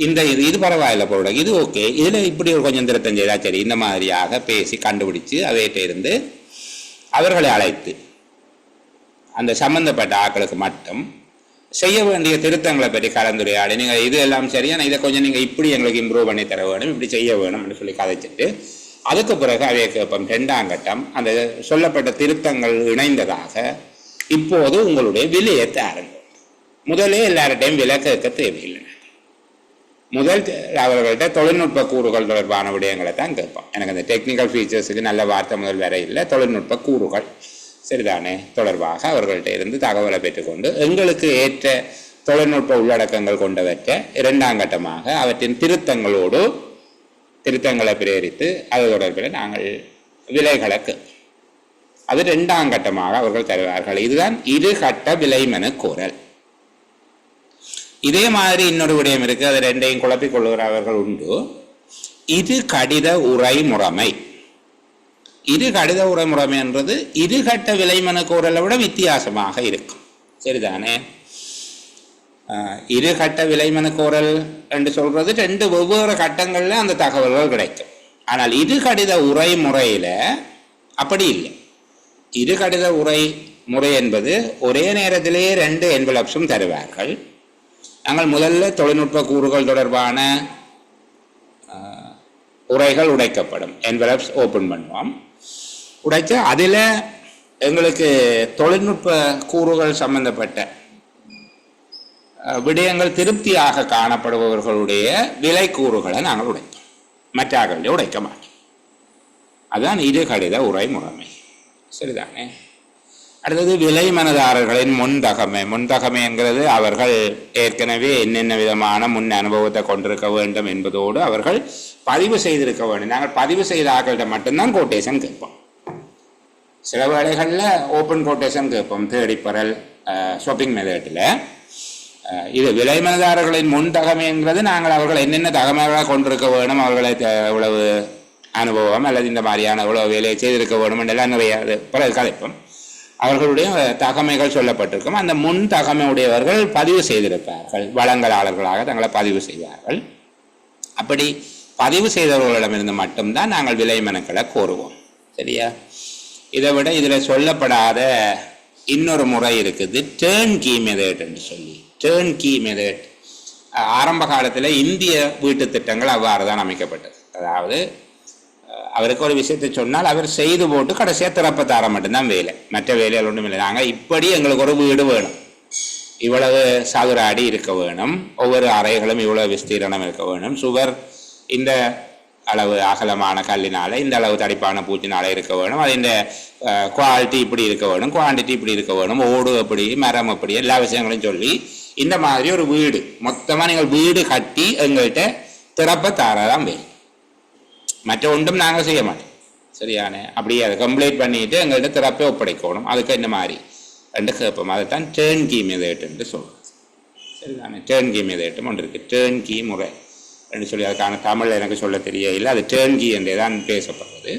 இந்த இது பரவாயில்ல போட இது ஓகே, இதில் இப்படி ஒரு கொஞ்சம் திருத்தம் செய்தால் சரி, இந்த மாதிரியாக பேசி கண்டுபிடிச்சு அவைகிட்ட இருந்து அவர்களை அழைத்து அந்த சம்பந்தப்பட்ட ஆட்களுக்கு மட்டும் செய்ய வேண்டிய திருத்தங்களை பற்றி கலந்துரையாடி நீங்கள் இது எல்லாம் சரியான இதை கொஞ்சம் நீங்கள் இப்படி எங்களுக்கு இம்ப்ரூவ் பண்ணி தர வேணும், இப்படி செய்ய வேணும்னு சொல்லி கதைச்சிட்டு அதுக்கு பிறகு அவைக்கு இப்போ 2ஆம் கட்டம் அந்த சொல்லப்பட்ட திருத்தங்கள் இணைந்ததாக இப்போது உங்களுடைய விலையை தாருங்கள். முதலே எல்லார்டையும் விலை கேட்க தேவையில்லை. முதல் அவர்கள்ட்ட தொழில்நுட்ப கூறுகள் தொடர்பான விடயங்களை தான் கேட்போம். எனக்கு அந்த டெக்னிக்கல் ஃபீச்சர்ஸுக்கு நல்ல வார்த்தை முதல் வர இல்லை, தொழில்நுட்ப கூறுகள் சரிதானே தொடர்பாக அவர்கள்ட்ட இருந்து தகவலை பெற்றுக்கொண்டு எங்களுக்கு ஏற்ற தொழில்நுட்ப உள்ளடக்கங்கள் கொண்டவற்றை 2ஆம் கட்டமாக அவற்றின் திருத்தங்களை பிரேரித்து அது தொடர்பில் நாங்கள் விலைகளுக்கு அது 2ஆம் கட்டமாக அவர்கள் தருவார்கள். இதுதான் இருகட்ட விலை மனு கோரல். இதே மாதிரி இன்னொரு விடயம் இருக்கு, அது ரெண்டையும் குழப்பிக் கொள்கிறவர்கள் உண்டு. இது கடித உரை முறைமை. இரு கடித உரை முறைமை என்றது இருகட்ட விலை மனு கோரலை விட வித்தியாசமாக இருக்கும். சரிதானே? இருகட்ட விலை மனு கோரல் என்று சொல்றது 2 வெவ்வேறு கட்டங்களில் அந்த தகவல்கள் கிடைக்கும். ஆனால் இரு கடித உரை முறையில் அப்படி இல்லை. இரு கடித உரை முறை என்பது ஒரே நேரத்திலேயே 2 என்வலப்ஸும் தருவார்கள். நாங்கள் முதல்ல தொழில்நுட்ப கூறுகள் தொடர்பான உரைகள் உடைக்கப்படும், என்வலப்ஸ் ஓப்பன் பண்ணுவோம். உடைச்சு அதில் எங்களுக்கு தொழில்நுட்ப கூறுகள் சம்பந்தப்பட்ட விடயங்கள் திருப்தியாக காணப்படுபவர்களுடைய விலை கூறுகளை நாங்கள் உடைப்போம், மற்றவர்களுடைய உடைக்க மாட்டோம். அதுதான் இரு கடித உரை முறைமை. சரிதானே? அடுத்தது விலை மனதாரர்களின் முன்தகமை என்கிறது அவர்கள் ஏற்கனவே என்னென்ன விதமான முன் அனுபவத்தை கொண்டிருக்க வேண்டும் என்பதோடு அவர்கள் பதிவு செய்திருக்க வேண்டும். நாங்கள் பதிவு செய்த ஆட்கள்கிட்ட மட்டும்தான் கோட்டேஷன் கேட்போம். சில வேளைகளில் ஓப்பன் கோட்டேஷன் கேட்போம், தேடிப்பறல் ஷாப்பிங் மெத்தடில். இது விலை மனதாரர்களின் முன்தகமைங்கிறது நாங்கள் அவர்கள் என்னென்ன தகமைகளாக கொண்டிருக்க வேணும், அவர்களை இவ்வளவு அனுபவம் அல்லது இந்த மாதிரியான இவ்வளவு வேலையை செய்திருக்க வேணும் என்றெல்லாம் நிறைய பிறகு கதைப்போம். அவர்களுடைய தகமைகள் சொல்லப்பட்டிருக்கும். அந்த முன் தகமையுடையவர்கள் பதிவு செய்திருப்பார்கள், வழங்கலாளர்களாக தங்களை பதிவு செய்வார்கள். அப்படி பதிவு செய்தவர்களிடமிருந்து மட்டும்தான் நாங்கள் விலை மனுக்களை கோருவோம். சரியா? இதை விட இதில் சொல்லப்படாத இன்னொரு முறை இருக்குது, டேர்ன் கீ மெத்தட் என்று சொல்லி. டேர்ன் கீ மெத்தட் ஆரம்ப காலத்தில் இந்திய வீட்டு திட்டங்கள் அவ்வாறு தான் அமைக்கப்பட்டது. அதாவது அவருக்கு ஒரு விஷயத்தை சொன்னால் அவர் செய்து போட்டு கடைசியாக திறப்ப தர மட்டும்தான் வேலை, மற்ற வேலைகள் ஒன்றும் இல்லை. நாங்கள் இப்படி எங்களுக்கு ஒரு வீடு வேணும், இவ்வளவு சதுர அடி இருக்க வேணும், ஒவ்வொரு அறைகளும் இவ்வளவு விஸ்தீரணம் இருக்க வேணும், சுவர் இந்த அளவு அகலமான கல்லினால இந்த அளவு தடிப்பான பூச்சினால இருக்க வேணும், அது இந்த குவாலிட்டி இப்படி இருக்க வேணும், குவான்டிட்டி இப்படி இருக்க வேணும், ஓடு எப்படி மரம் எப்படி எல்லா விஷயங்களையும் சொல்லி இந்த மாதிரி ஒரு வீடு மொத்தமாக நீங்கள் வீடு கட்டி எங்கள்கிட்ட திறப்ப தாரதான் வேணும், மற்ற ஒன்றும் நாங்கள் செய்ய மாட்டோம். சரியானே? அப்படியே அதை கம்ப்ளீட் பண்ணிட்டு எங்கள்கிட்ட திறப்பை ஒப்படைக்கணும். அதுக்கு என்ன மாதிரி ரெண்டு கேட்போம். அதைத்தான் டேர்ன் கீ மெத்தட்னு சொல்கிறோம். சரிதானே? டேர்ன் கீ மெத்தட்டும் ஒன்று இருக்குது, டேர்ன் கீ முறை என்று சொல்லி. அதுக்கான தமிழ் எனக்கு சொல்ல தெரியவில்லை, அது டேர்ன் கீ என்றே தான் பேசப்படுறது.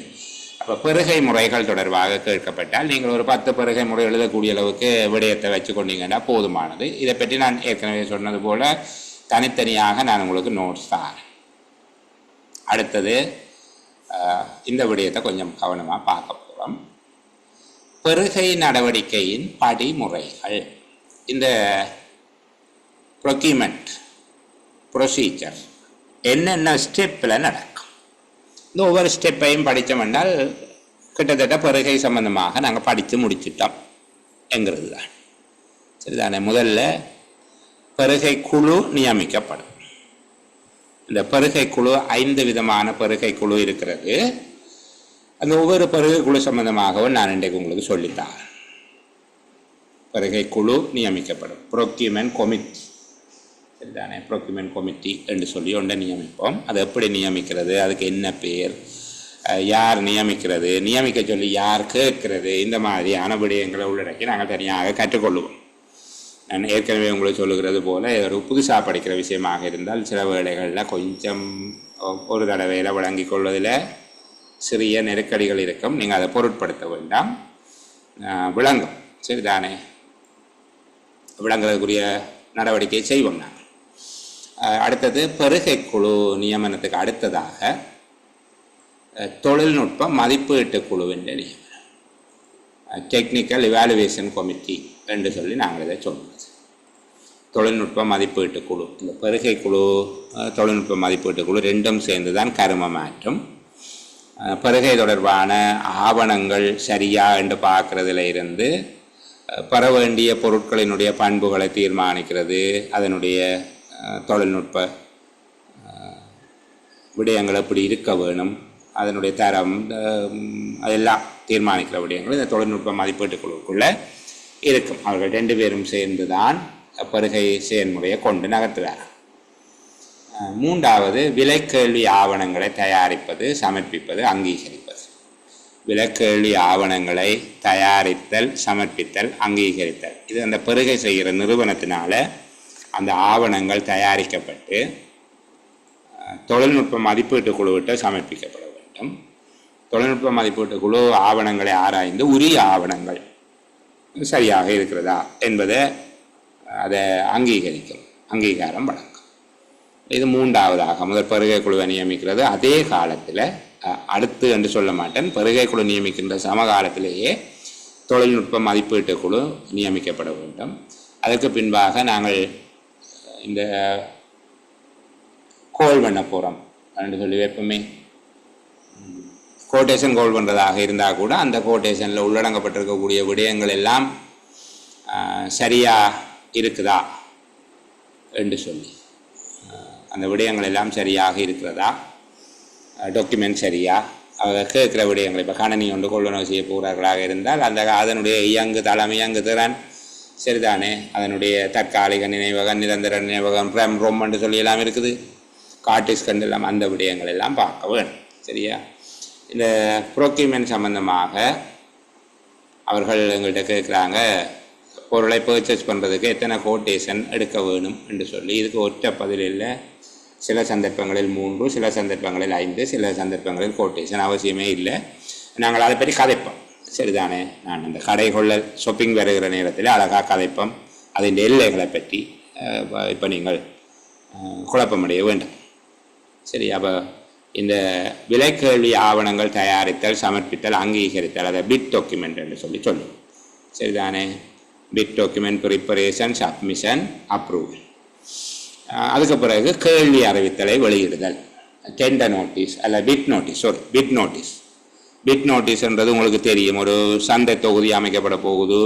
அப்போ பெருகை முறைகள் தொடர்பாக கேட்கப்பட்டால் நீங்கள் ஒரு 10 பெருகை முறை எழுதக்கூடிய அளவுக்கு விடயத்தை வச்சு கொண்டீங்கன்னா போதுமானது. இதை பற்றி நான் ஏற்கனவே சொன்னது போல் தனித்தனியாக நான் உங்களுக்கு நோட்ஸ் தான். அடுத்தது இந்த விடயத்தை கொஞ்சம் கவனமாக பார்க்க போகிறோம். பெருகை நடவடிக்கையின் படிமுறைகள். இந்த ப்ரொக்யூமெண்ட் ப்ரொசீஜர் என்னென்ன ஸ்டெப்பில் நடக்கும், இந்த ஒவ்வொரு ஸ்டெப்பையும் படித்தோம் என்றால் கிட்டத்தட்ட பெருகை சம்பந்தமாக நாங்கள் படித்து முடிச்சிட்டோம் என்கிறது தான். சரிதானே? முதல்ல பெருகை குழு நியமிக்கப்படும். இந்த பெருகை குழு 5 விதமான பெருகை குழு இருக்கிறது. அந்த ஒவ்வொரு பெருகை குழு சம்பந்தமாகவும் நான் இன்றைக்கு உங்களுக்கு சொல்லித்தான். பெருகை குழு நியமிக்கப்படும், ப்ரொக்யூமெண்ட் கமிட்டி. சரிதானே? ப்ரொக்யூமெண்ட் கமிட்டி என்று சொல்லி ஒன்றை நியமிப்போம். அது எப்படி நியமிக்கிறது, அதுக்கு என்ன பேர், யார் நியமிக்கிறது, நியமிக்க சொல்லி யார் கேட்கிறது, இந்த மாதிரியான விடயங்களை உள்ளடக்கி நாங்கள் தனியாக கற்றுக்கொள்ளுவோம். நான் ஏற்கனவே உங்களுக்கு சொல்லுகிறது போல் ஒரு புதுசாக படிக்கிற விஷயமாக இருந்தால் சில வேளைகளில் கொஞ்சம் ஒரு தடவையில் விளங்கி கொள்வதில் சிறிய நெருக்கடிகள் இருக்கும். நீங்கள் அதை பொருட்படுத்த வேண்டாம், விளங்கும். சரிதானே? விளங்குறதுக்குரிய நடவடிக்கை செய்வோம் நாங்கள். அடுத்தது பெருகை குழு நியமனத்துக்கு அடுத்ததாக தொழில்நுட்ப மதிப்பீட்டு குழுவின் நியமனம், டெக்னிக்கல் இவாலுவேஷன் கமிட்டி என்று சொல்லி நாங்கள் இதை சொல்லுவோம். தொழில்நுட்ப மதிப்பீட்டு குழு, இந்த பெருகை குழு தொழில்நுட்ப மதிப்பீட்டு குழு ரெண்டும் சேர்ந்து தான் கரும மாற்றும். பெருகை தொடர்பான ஆவணங்கள் சரியா என்று பார்க்குறதுல இருந்து பெற வேண்டிய பொருட்களினுடைய பண்புகளை தீர்மானிக்கிறது, அதனுடைய தொழில்நுட்ப விடயங்கள் எப்படி இருக்க வேணும், அதனுடைய தரம், அதெல்லாம் தீர்மானிக்கிற விடயங்கள் இந்த தொழில்நுட்ப மதிப்பீட்டு குழுவுக்குள்ளே இருக்கும். அவர்கள் 2 பேரும் சேர்ந்து தான் பெருகை செயல்முறையை கொண்டு நகர்த்துவார்கள். 3வது விலைக்கேள்வி ஆவணங்களை தயாரிப்பது, சமர்ப்பிப்பது, அங்கீகரிப்பது. விலைக்கேள்வி ஆவணங்களை தயாரித்தல், சமர்ப்பித்தல், அங்கீகரித்தல், இது அந்த பெருகை செய்கிற நிறுவனத்தினால அந்த ஆவணங்கள் தயாரிக்கப்பட்டு தொழில்நுட்ப மதிப்பீட்டு குழுவிட்ட சமர்ப்பிக்கப்பட வேண்டும். தொழில்நுட்ப மதிப்பீட்டு குழு ஆவணங்களை ஆராய்ந்து உரிய ஆவணங்கள் சரியாக இருக்கிறதா என்பதை அதை அங்கீகரிக்கும், அங்கீகாரம் வழங்கும். இது 3வதாக முதல் பெருகை குழுவை நியமிக்கிறது. அதே காலத்தில் அடுத்து என்று சொல்ல மாட்டேன், பெருகை குழு நியமிக்கின்ற சமகாலத்திலேயே தொழில்நுட்ப மதிப்பீட்டு குழு நியமிக்கப்பட வேண்டும். அதற்கு பின்பாக நாங்கள் இந்த கோல் பண்ண போகிறோம் என்று சொல்லி எப்பவுமே கோட்டேஷன் கோல் பண்ணுறதாக இருந்தால் கூட அந்த கோட்டேஷனில் உள்ளடங்கப்பட்டிருக்கக்கூடிய விடயங்கள் எல்லாம் சரியாக இருக்குதா என்று சொல்லி, அந்த விடயங்கள் எல்லாம் சரியாக இருக்கிறதா, டாக்குமெண்ட் சரியா, அவங்க கேட்குற விடயங்கள் இப்போ கணனி ஒன்று கொள்ளுணர்வு செய்ய போகிறார்களாக இருந்தால் அதனுடைய இயங்கு தளம், இயங்கு திறன் சரிதானே, அதனுடைய தற்காலிக நினைவகம், நிரந்தர நினைவகம், ரொம் என்று சொல்லி எல்லாம் இருக்குது, கார்டிஸ் கண்டு எல்லாம் அந்த விடயங்கள் எல்லாம் பார்க்க வேணும். சரியா? இந்த ப்ரோக்யூமெண்ட் சம்பந்தமாக அவர்கள் எங்கள்கிட்ட கேட்குறாங்க, பொருளை பர்ச்சேஸ் பண்ணுறதுக்கு எத்தனை கோட்டேஷன் எடுக்க வேணும் என்று சொல்லி. இதுக்கு ஒற்ற பதில் இல்லை. சில சந்தர்ப்பங்களில் 3, சில சந்தர்ப்பங்களில் 5, சில சந்தர்ப்பங்களில் கோட்டேஷன் அவசியமே இல்லை. நாங்கள் அதை பற்றி கதைப்போம். சரிதானே? நான் அந்த கடைகளில் ஷாப்பிங் வருகிற நேரத்தில் அழகாக கதைப்போம் அதன் எல்லைகளை பற்றி. இப்போ நீங்கள் குழப்பமடைய வேண்டும். சரி, அப்போ இந்த விலைக்கேள்வி ஆவணங்கள் தயாரித்தல், சமர்ப்பித்தல், அங்கீகரித்தல், அதை பிட் டாக்குமெண்ட் என்று சொல்லி சொல்லுவோம். சரிதானே? Bid document preparation, submission, approval. அதுக்கு பிறகு கேள்வி அறிவித்தலை வெளியிடுதல், டெண்டர் நோட்டீஸ் அல்ல bid notice, bid notice. Bid நோட்டீஸ்ன்றது உங்களுக்கு தெரியும், ஒரு சந்தை தொகுதி அமைக்கப்பட போகுது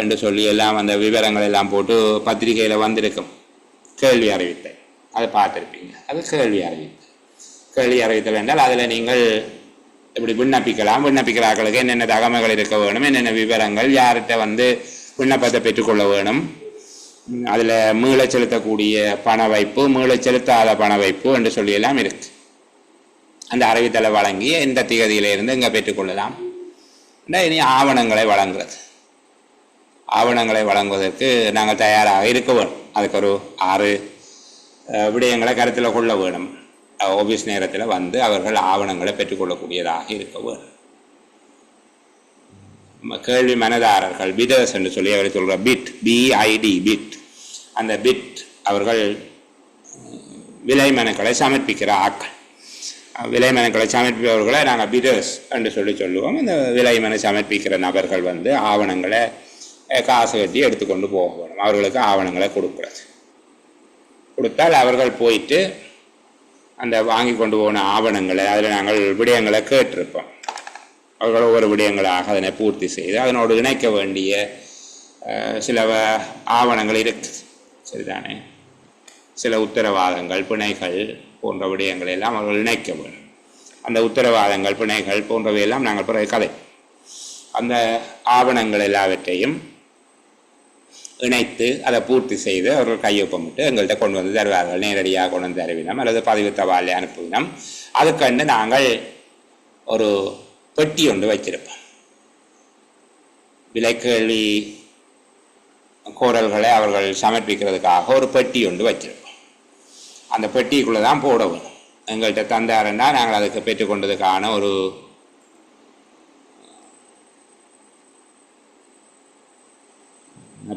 என்று சொல்லி எல்லாம் அந்த விவரங்கள் எல்லாம் போட்டு பத்திரிகையில் வந்திருக்கும். கேள்வி அறிவித்தல் அதை பார்த்துருப்பீங்க. அது கேள்வி அறிவித்தல். கேள்வி அறிவித்தல் என்றால் அதில் நீங்கள் இப்படி விண்ணப்பிக்கலாம், விண்ணப்பிக்கிறார்களுக்கு என்னென்ன தகவல்கள் இருக்க வேணும், என்னென்ன விவரங்கள், யார்கிட்ட விண்ணப்பத்தை பெற்றுக்கொள்ள வேணும், அதில் மீள செலுத்தக்கூடிய பண வைப்பு, மீள செலுத்தாத பண வைப்பு என்று சொல்லியெல்லாம் இருக்கு. அந்த அறிவித்தலை வழங்கி எந்த திகதியிலிருந்து இங்கே பெற்றுக்கொள்ளலாம். இனி ஆவணங்களை வழங்குறது. ஆவணங்களை வழங்குவதற்கு நாங்கள் தயாராக இருக்க வேணும். அதுக்கு ஒரு 6 விடயங்களை கருத்தில் கொள்ள வேணும். ஆஃபீஸ் நேரத்தில் அவர்கள் ஆவணங்களை பெற்றுக்கொள்ளக்கூடியதாக இருக்க வேணும். கேள்வி மனதாரர்கள், பிடர்ஸ் என்று சொல்லி அவர் சொல்கிற பிட், BID, பிட். அந்த பிட் அவர்கள் விலை மனுக்களை சமர்ப்பிக்கிற ஆட்கள். விலை மனுக்களை சமர்ப்பிப்பவர்களை நாங்கள் பிடர்ஸ் என்று சொல்லி சொல்லுவோம். இந்த விலை மனு சமர்ப்பிக்கிற நபர்கள் ஆவணங்களை காசு கட்டி எடுத்துக்கொண்டு போக வேணும். அவர்களுக்கு ஆவணங்களை கொடுத்தால் அவர்கள் போயிட்டு அந்த வாங்கி கொண்டு போன ஆவணங்களை அதில் நாங்கள் விடயங்களை கேட்டிருப்போம். அவர்கள் ஒவ்வொரு விடயங்களாக அதனை பூர்த்தி செய்து அதனோடு இணைக்க வேண்டிய சில ஆவணங்கள் இருக்குது. சரிதானே? சில உத்தரவாதங்கள், பிணைகள் போன்ற விடயங்களை எல்லாம் அவர்கள் இணைக்க வேண்டும். அந்த உத்தரவாதங்கள், பிணைகள் போன்றவையெல்லாம் நாங்கள் பிறகு கதை அந்த ஆவணங்கள் எல்லாவற்றையும் இணைத்து அதை பூர்த்தி செய்து அவர்கள் கையொப்பமிட்டு எங்கள்கிட்ட கொண்டு வந்து தருவார்கள். நேரடியாக கொண்டு வந்து தருவினம் அல்லது பதிவு தபாலை அனுப்புவினம். அதுக்கண்டு நாங்கள் ஒரு பெட்டி ஒன்று வச்சிருப்போம். விலைக்கேள்வி கோரல்களை அவர்கள் சமர்ப்பிக்கிறதுக்காக ஒரு பெட்டி ஒன்று வச்சிருப்போம். அந்த பெட்டிக்குள்ளே தான் போட வேணும். எங்கள்கிட்ட தந்தாருன்னா நாங்கள் அதுக்கு பெற்றுக்கொண்டதுக்கான ஒரு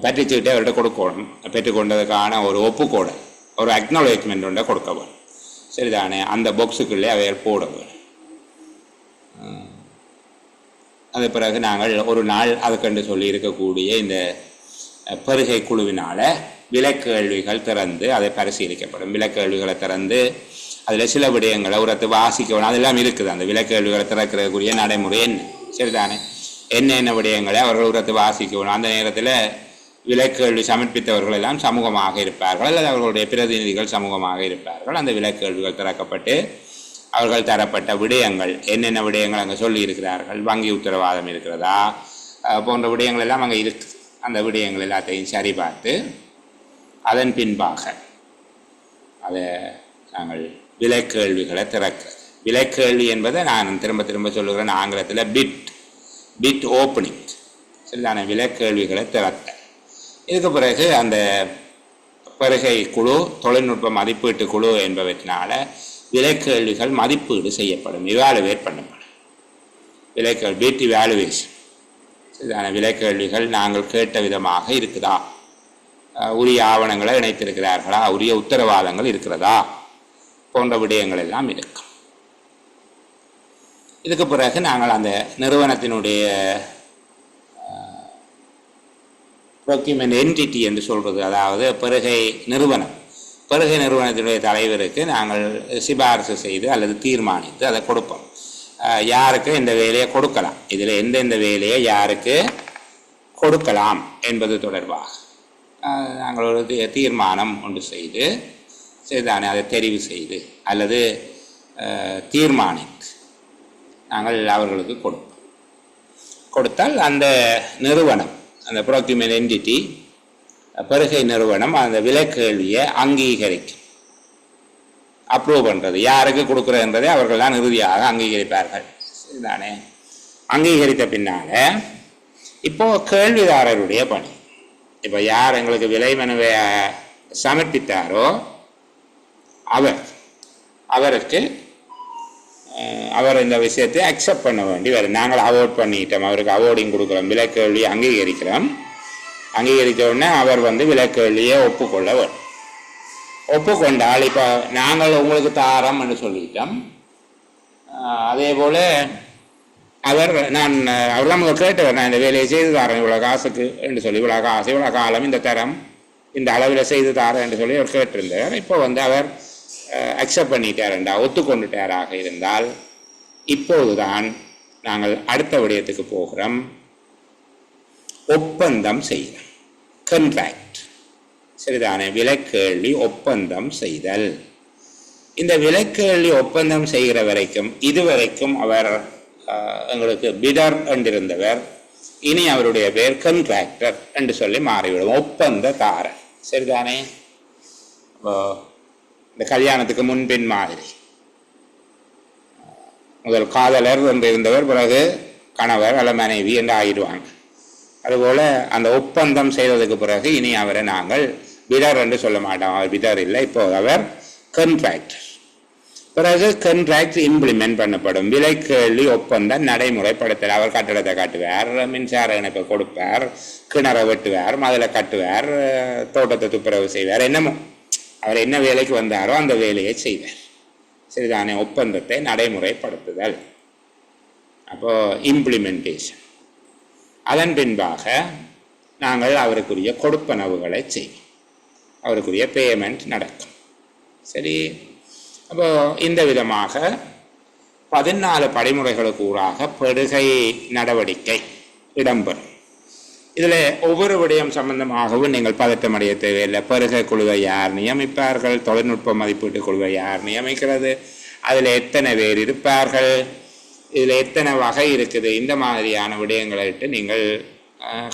பற்றிச்சுக்கிட்டே அவர்கிட்ட கொடுக்கணும். பெற்றுக்கொண்டதுக்கான ஒரு ஒப்புக்கோடல், ஒரு அக்னாலேஜ்மெண்ட் ஒன்றை கொடுக்க வேணும். சரிதானே? அந்த பாக்ஸுக்குள்ளே அவைகள் போட வேணும். அது பிறகு நாங்கள் ஒரு நாள் அதுக்கென்று சொல்லி இருக்கக்கூடிய இந்த பெருகை குழுவினால் விலைக்கேள்விகள் திறந்து அதை பரிசீலிக்கப்படும். விலைக்கேள்விகளை திறந்து அதில் சில விடயங்களை உரத்து வாசிக்கணும். அதெல்லாம் இருக்குது. அந்த விலைக்கேள்விகளை திறக்கிறதுக்குரிய நடைமுறை என்ன? சரிதானே? என்னென்ன விடயங்களை அவர்கள் உரத்து வாசிக்கணும். அந்த நேரத்தில் விலைக்கேள்வி சமர்ப்பித்தவர்கள் எல்லாம் சமூகமாக இருப்பார்கள், அல்லது அவர்களுடைய பிரதிநிதிகள் சமூகமாக இருப்பார்கள். அந்த விலைக்கேள்விகள் திறக்கப்பட்டு அவர்கள் தரப்பட்ட விடயங்கள், என்னென்ன விடயங்கள் அங்கே சொல்லி இருக்கிறார்கள், வங்கி உத்தரவாதம் இருக்கிறதா போன்ற விடயங்கள் எல்லாம் அங்கே இருக்குது. அந்த விடயங்கள் எல்லாத்தையும் சரிபார்த்து அதன் பின்பாக அதை நாங்கள் விலைக்கேள்விகளை திறக்கிறது. விலைக்கேள்வி என்பதை நான் திரும்ப திரும்ப சொல்லுகிறேன், ஆங்கிலத்தில் பிட் ஓப்பனிங். சரிதான? விலைக்கேள்விகளை திறக்க. இதுக்கு பிறகு அந்த பெருகை குழு, தொழில்நுட்ப மதிப்பீட்டு குழு என்பவற்றினால விலைக்கேள்விகள் மதிப்பீடு செய்யப்படும், இவாலுவேட் பண்ணப்படும். விலைக்கேள்வி பிட் இவாலுவேஷன். சரிதான? விலைக்கேள்விகள் நாங்கள் கேட்ட விதமாக இருக்குதா, உரிய ஆவணங்களை இணைத்திருக்கிறார்களா, உரிய உத்தரவாதங்கள் இருக்கிறதா போன்ற விடயங்கள் எல்லாம் இருக்கும். இதுக்கு பிறகு நாங்கள் அந்த நிறுவனத்தினுடைய ப்ரொக்யூமெண்ட் என்டிட்டி என்று சொல்கிறது, அதாவது பெருகை நிறுவனத்தினுடைய தலைவருக்கு நாங்கள் சிபாரிசு செய்து அல்லது தீர்மானித்து அதை கொடுப்போம். யாருக்கு இந்த வேலையை கொடுக்கலாம், இதில் எந்தெந்த வேலையை யாருக்கு கொடுக்கலாம் என்பது தொடர்பாக நாங்கள் ஒரு தீர்மானம் ஒன்று செய்தானே அதை தெரிவு செய்து அல்லது தீர்மானித்து நாங்கள் அவர்களுக்கு கொடுத்தால் அந்த நிறுவனம், அந்த ப்ரொக்யூமெண்ட் என்டிட்டி, பெருகை நிறுவனம் அந்த விலைக்கேள்வியை அங்கீகரிக்கும். அப்ரூவ் பண்ணுறது யாருக்கு கொடுக்குறதுன்றதை அவர்கள் தான் இறுதியாக அங்கீகரிப்பார்கள். சரிதானே? அங்கீகரித்த பின்னால் இப்போது கேள்விதாரருடைய பணி, இப்போ யார் எங்களுக்கு விலை மனுவை சமர்ப்பித்தாரோ அவருக்கு அவர் இந்த விஷயத்தை அக்செப்ட் பண்ண வேண்டி வரும். நாங்கள் அவார்ட் பண்ணிட்டோம், அவருக்கு அவார்டிங் கொடுக்குறோம், விலைக்கேள்வியை அங்கீகரிக்கிறோம். அங்கீகரித்த உடனே அவர் விலைக்கேள்வியை ஒப்புக்கொள்ள வேண்டும். ஒப்புக்கொண்டால் இப்போ நாங்கள் உங்களுக்கு தாரம் என்று சொல்லிட்டோம். அதே போல் அவர்லாம் கேட்டவர், நான் இந்த வேலையை செய்து தாரேன் இவ்வளோ காசுக்கு என்று சொல்லி, இவ்வளோ காசு இவ்வளோ காலம் இந்த தரம் இந்த அளவில் செய்து தாரேன் என்று சொல்லி அவர் கேட்டிருந்தார். இப்போ அவர் அக்செப்ட் பண்ணிட்டாருண்டா, ஒத்துக்கொண்டுட்டாராக இருந்தால் இப்போதுதான் நாங்கள் அடுத்த விடயத்துக்கு போகிறோம். ஒப்பந்தம் செய்கிறோம், கண்ட்ராக்ட். சரிதானே? விலைக்கேள்வி ஒப்பந்தம் செய்தல். இந்த விலைக்கேள்வி ஒப்பந்தம் செய்கிற வரைக்கும், இதுவரைக்கும் அவர் எங்களுக்கு பிடர் என்றிருந்தவர், இனி அவருடைய பேர் கண்ட்ராக்டர் என்று சொல்லி மாறிவிடும், ஒப்பந்ததாரர். சரிதானே? இந்த கல்யாணத்துக்கு முன்பின் மாதிரி முதல் காதலர் என்று இருந்தவர் பிறகு கணவர் அல்ல மனைவி என்று ஆகிடுவாங்க. அதுபோல் அந்த ஒப்பந்தம் செய்ததுக்கு பிறகு இனி அவரை நாங்கள் பிடர் என்று சொல்ல மாட்டோம். அவர் பிடர் இல்லை, இப்போ அவர் கண்ட்ராக்டர். பிறகு கண்ட்ராக்ட் இம்ப்ளிமெண்ட் பண்ணப்படும். விலைக்கேள்வி ஒப்பந்தம் நடைமுறைப்படுத்தல். அவர் கட்டடத்தை காட்டுவார், மின்சார இணைப்பை கொடுப்பார், கிணறை வெட்டுவார், மதிலை கட்டுவார், தோட்டத்தை துப்புரவு செய்வார், என்னமோ அவர் என்ன வேலைக்கு வந்தாரோ அந்த வேலையை செய்வார். சரிதானே? ஒப்பந்தத்தை நடைமுறைப்படுத்துதல், அப்போ இம்ப்ளிமெண்டேஷன். அதன் பின்பாக நாங்கள் அவருக்குரிய கொடுப்பனவுகளை செய்வோம், அவருக்குரிய பேமெண்ட் நடக்கும். சரி, அப்போ இந்த விதமாக 14 படிமுறைகளுக்கு ஊடாக பெருகை நடவடிக்கை இடம்பெறும். இதில் ஒவ்வொரு விடயம் சம்பந்தமாகவும் நீங்கள் பதட்டம் அடைய தேவையில்லை. பெருகை குழுவை யார் நியமிப்பார்கள், தொழில்நுட்ப மதிப்பீட்டு குழுவை யார் நியமிக்கிறது, அதில் எத்தனை பேர் இருப்பார்கள், இதில் எத்தனை வகை இருக்குது, இந்த மாதிரியான விடயங்களை விட்டு நீங்கள்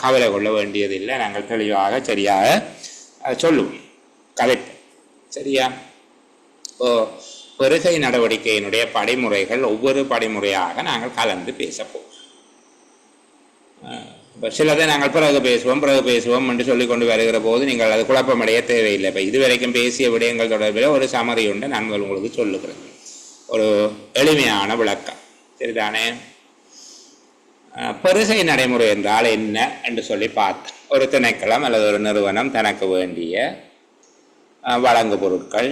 கவலை கொள்ள வேண்டியதில்லை. நாங்கள் தெளிவாக சரியாக சொல்லுவோம், கதைப்போம். சரியா? பெருகை நடவடிக்கையினுடைய படிமுறைகள் ஒவ்வொரு படிமுறையாக நாங்கள் கலந்து பேசப்போம். சிலதை நாங்கள் பிறகு பேசுவோம் என்று சொல்லிக் கொண்டு வருகிற போது நீங்கள் அது குழப்பமடைய தேவையில்லை. இப்போ இதுவரைக்கும் பேசிய விடயங்கள் தொடர்பில் ஒரு சமரி உண்டு நான் உங்களுக்கு சொல்லுகிறேன், ஒரு எளிமையான விளக்கம். சரிதானே? பெருகை நடைமுறை என்றால் என்ன என்று சொல்லி பார்த்தேன். ஒரு திணைக்களம் அல்லது ஒரு நிறுவனம் தனக்கு வேண்டிய வழங்கு பொருட்கள்,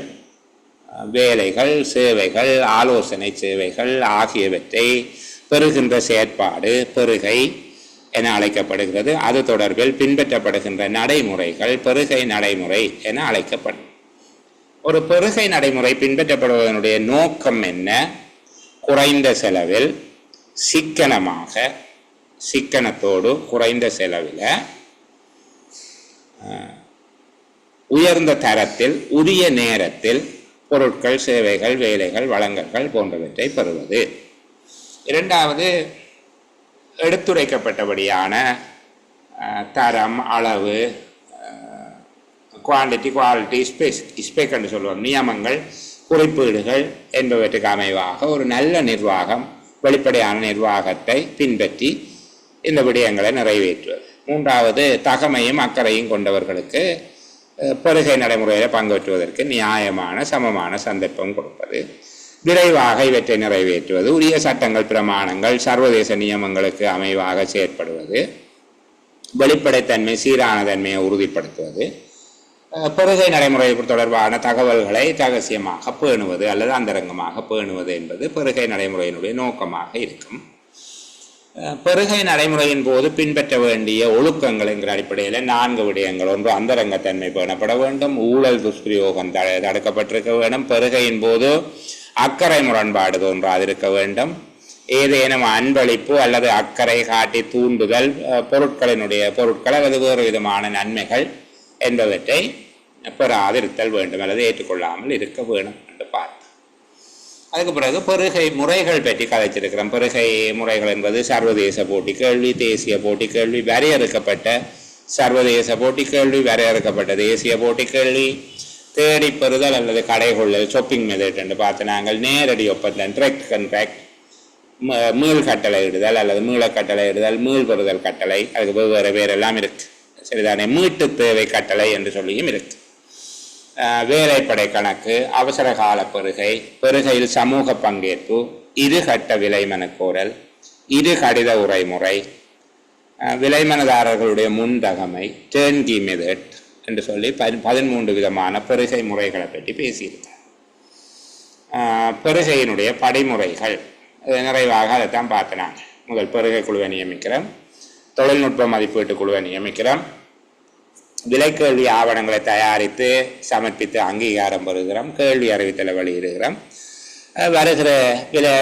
வேலைகள், சேவைகள், ஆலோசனை சேவைகள் ஆகியவற்றை பெறுகின்ற செயற்பாடு பெருகை என அழைக்கப்படுகிறது. அது தொடர்பில் பின்பற்றப்படுகின்ற நடைமுறைகள் பெருகை நடைமுறை என அழைக்கப்படும். ஒரு பெருகை நடைமுறை பின்பற்றப்படுவதனுடைய நோக்கம் என்ன? குறைந்த செலவில் சிக்கனத்தோடு குறைந்த செலவில் உயர்ந்த தரத்தில் உரிய நேரத்தில் பொருட்கள், சேவைகள், வேலைகள், வழங்கல்கள் போன்றவற்றை பெறுவது. இரண்டாவது, எடுத்துரைக்கப்பட்டபடியான தரம், அளவு, குவாலிட்டி, ஸ்பெக் என்று சொல்லுவோம், நியமங்கள், குறிப்பீடுகள் என்பவற்றுக்கு அமைவாக ஒரு நல்ல நிர்வாகம், வெளிப்படையான நிர்வாகத்தை பின்பற்றி இந்த விடயங்களை நிறைவேற்றுவது. மூன்றாவது, தகமையும் அக்கறையும் கொண்டவர்களுக்கு பெருகை நடைமுறையில் பங்கேற்றுவதற்கு நியாயமான சமமான சந்தர்ப்பம் கொடுப்பது. விரைவாக இவற்றை நிறைவேற்றுவது. உரிய சட்டங்கள், பிரமாணங்கள், சர்வதேச நியமங்களுக்கு அமைவாக செயற்படுவது. வெளிப்படைத்தன்மை, சீரான தன்மையை உறுதிப்படுத்துவது. பெருகை நடைமுறை தொடர்பான தகவல்களை ரகசியமாக பேணுவது அல்லது அந்தரங்கமாக பேணுவது என்பது பெருகை நடைமுறையினுடைய நோக்கமாக இருக்கும். பெருகை நடைமுறையின் போது பின்பற்ற வேண்டிய ஒழுக்கங்கள் என்கிற அடிப்படையில் 4 விடயங்கள். ஒன்று, அந்தரங்கத்தன்மை பேணப்பட வேண்டும். ஊழல் துஷ்பிரயோகம் தடுக்கப்பட்டிருக்க வேண்டும். பெருகையின் போது அக்கறை முரண்பாடு தோன்றாதிருக்க வேண்டும். ஏதேனும் அன்பளிப்பு அல்லது அக்கறை காட்டி தூண்டுதல் பொருட்கள் அல்லது வேறு விதமான நன்மைகள் என்பவற்றை பெறாதிருத்தல் வேண்டும் அல்லது ஏற்றுக்கொள்ளாமல் இருக்க வேண்டும் என்று பார்த்தோம். அதுக்கு பிறகு பெருகை முறைகள் பற்றி கதைச்சிருக்கிறோம். பெருகை முறைகள் என்பது சர்வதேச போட்டி கேள்வி, தேசிய போட்டி கேள்வி, வரையறுக்கப்பட்ட சர்வதேச போட்டி கேள்வி, வரையறுக்கப்பட்ட தேசிய போட்டி கேள்வி, தேடி பெறுதல் அல்லது கடைகொள்ளல், ஷாப்பிங் மெத்தட் என்று பார்த்து நாங்கள், நேரடி ஒப்பந்தம், டிரெக்ட் கண்ட்ராக்ட், மீள் கட்டளை இடுதல் அல்லது மீள கட்டளை இடுதல், மீள் பெறுதல் கட்டளை, அதுக்கு வேறு வேறெல்லாம் இருக்கு. சரிதானே? மீட்டு தேவை கட்டளை என்று சொல்லியும் இருக்கு. வேலைப்படை கணக்கு, அவசர கால பெருகை, பெருகையில் சமூக பங்கேற்பு, இருகட்ட விலைமனு கோரல், இரு கடித உரைமுறை, விலைமனதாரர்களுடைய முன்தகமை, டேர்ன்கி மெத்தட் என்று சொல்லி 13 விதமான பெருகை முறைகளை பற்றி பேசியிருக்கார். பெருகையினுடைய படிமுறைகள் நிறைவாக அதைத்தான் பார்த்தினாங்க. முதல், பெருகை குழுவை நியமிக்கிறோம், தொழில்நுட்ப மதிப்பீட்டு குழுவை நியமிக்கிறோம், விலைக்கேள்வி ஆவணங்களை தயாரித்து சமர்ப்பித்து அங்கீகாரம் பெறுகிறோம், கேள்வி அறிவித்தலை வெளியிடுகிறோம், வருகிற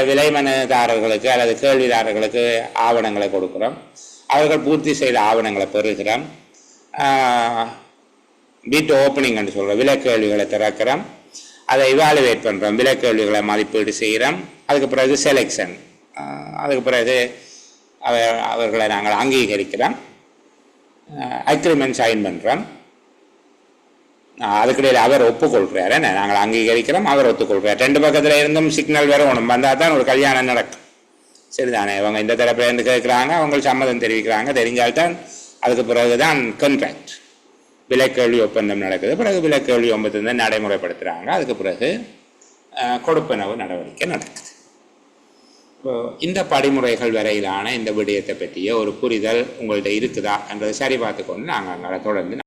விலைமனுதாரர்களுக்கு அல்லது கேள்விதாரர்களுக்கு ஆவணங்களை கொடுக்கிறோம், அவர்கள் பூர்த்தி செய்த ஆவணங்களை பெறுகிறோம், பிட் ஓப்பனிங் என்று சொல்கிறோம், விலைக்கேள்விகளை திறக்கிறோம், அதை இவாலுவேட் பண்ணுறோம், விலைக்கேள்விகளை மதிப்பீடு செய்கிறோம், அதுக்கு பிறகு செலெக்ஷன், அதுக்கு பிறகு அவர்களை நாங்கள் அங்கீகரிக்கிறோம், அக்ரிமெண்ட் சைன் பண்ணுறோம், அதுக்கிடையில் அவர் ஒப்புக்கொள்கிறார், நாங்கள் அங்கீகரிக்கிறோம், அவர் ஒத்துக்கொள்கிறார், 2 பக்கத்தில் இருந்தும் சிக்னல் வேறு ஒன்று வந்தால் தான் ஒரு கல்யாணம் நடக்கும். சரிதானே? இவங்க இந்த தரப்பில் இருந்து கேட்குறாங்க, அவங்க சம்மதம் தெரிவிக்கிறாங்க, தெரிஞ்சால்தான் அதுக்கு பிறகுதான் கான்ட்ராக்ட், விலைக்கேள்வி ஒப்பந்தம் நடக்குது. பிறகு விலைக்கேள்வி ஒப்பந்தம் நடைமுறைப்படுத்துகிறாங்க, அதுக்கு பிறகு கொடுப்பனவு நடவடிக்கை நடக்குது. இந்த படிமுறைகள் வரையிலான இந்த விடயத்தை பற்றிய ஒரு புரிதல் உங்கள்கிட்ட இருக்குதா என்றதை சரி பார்த்து கொண்டு நாங்கள் தொடர்ந்து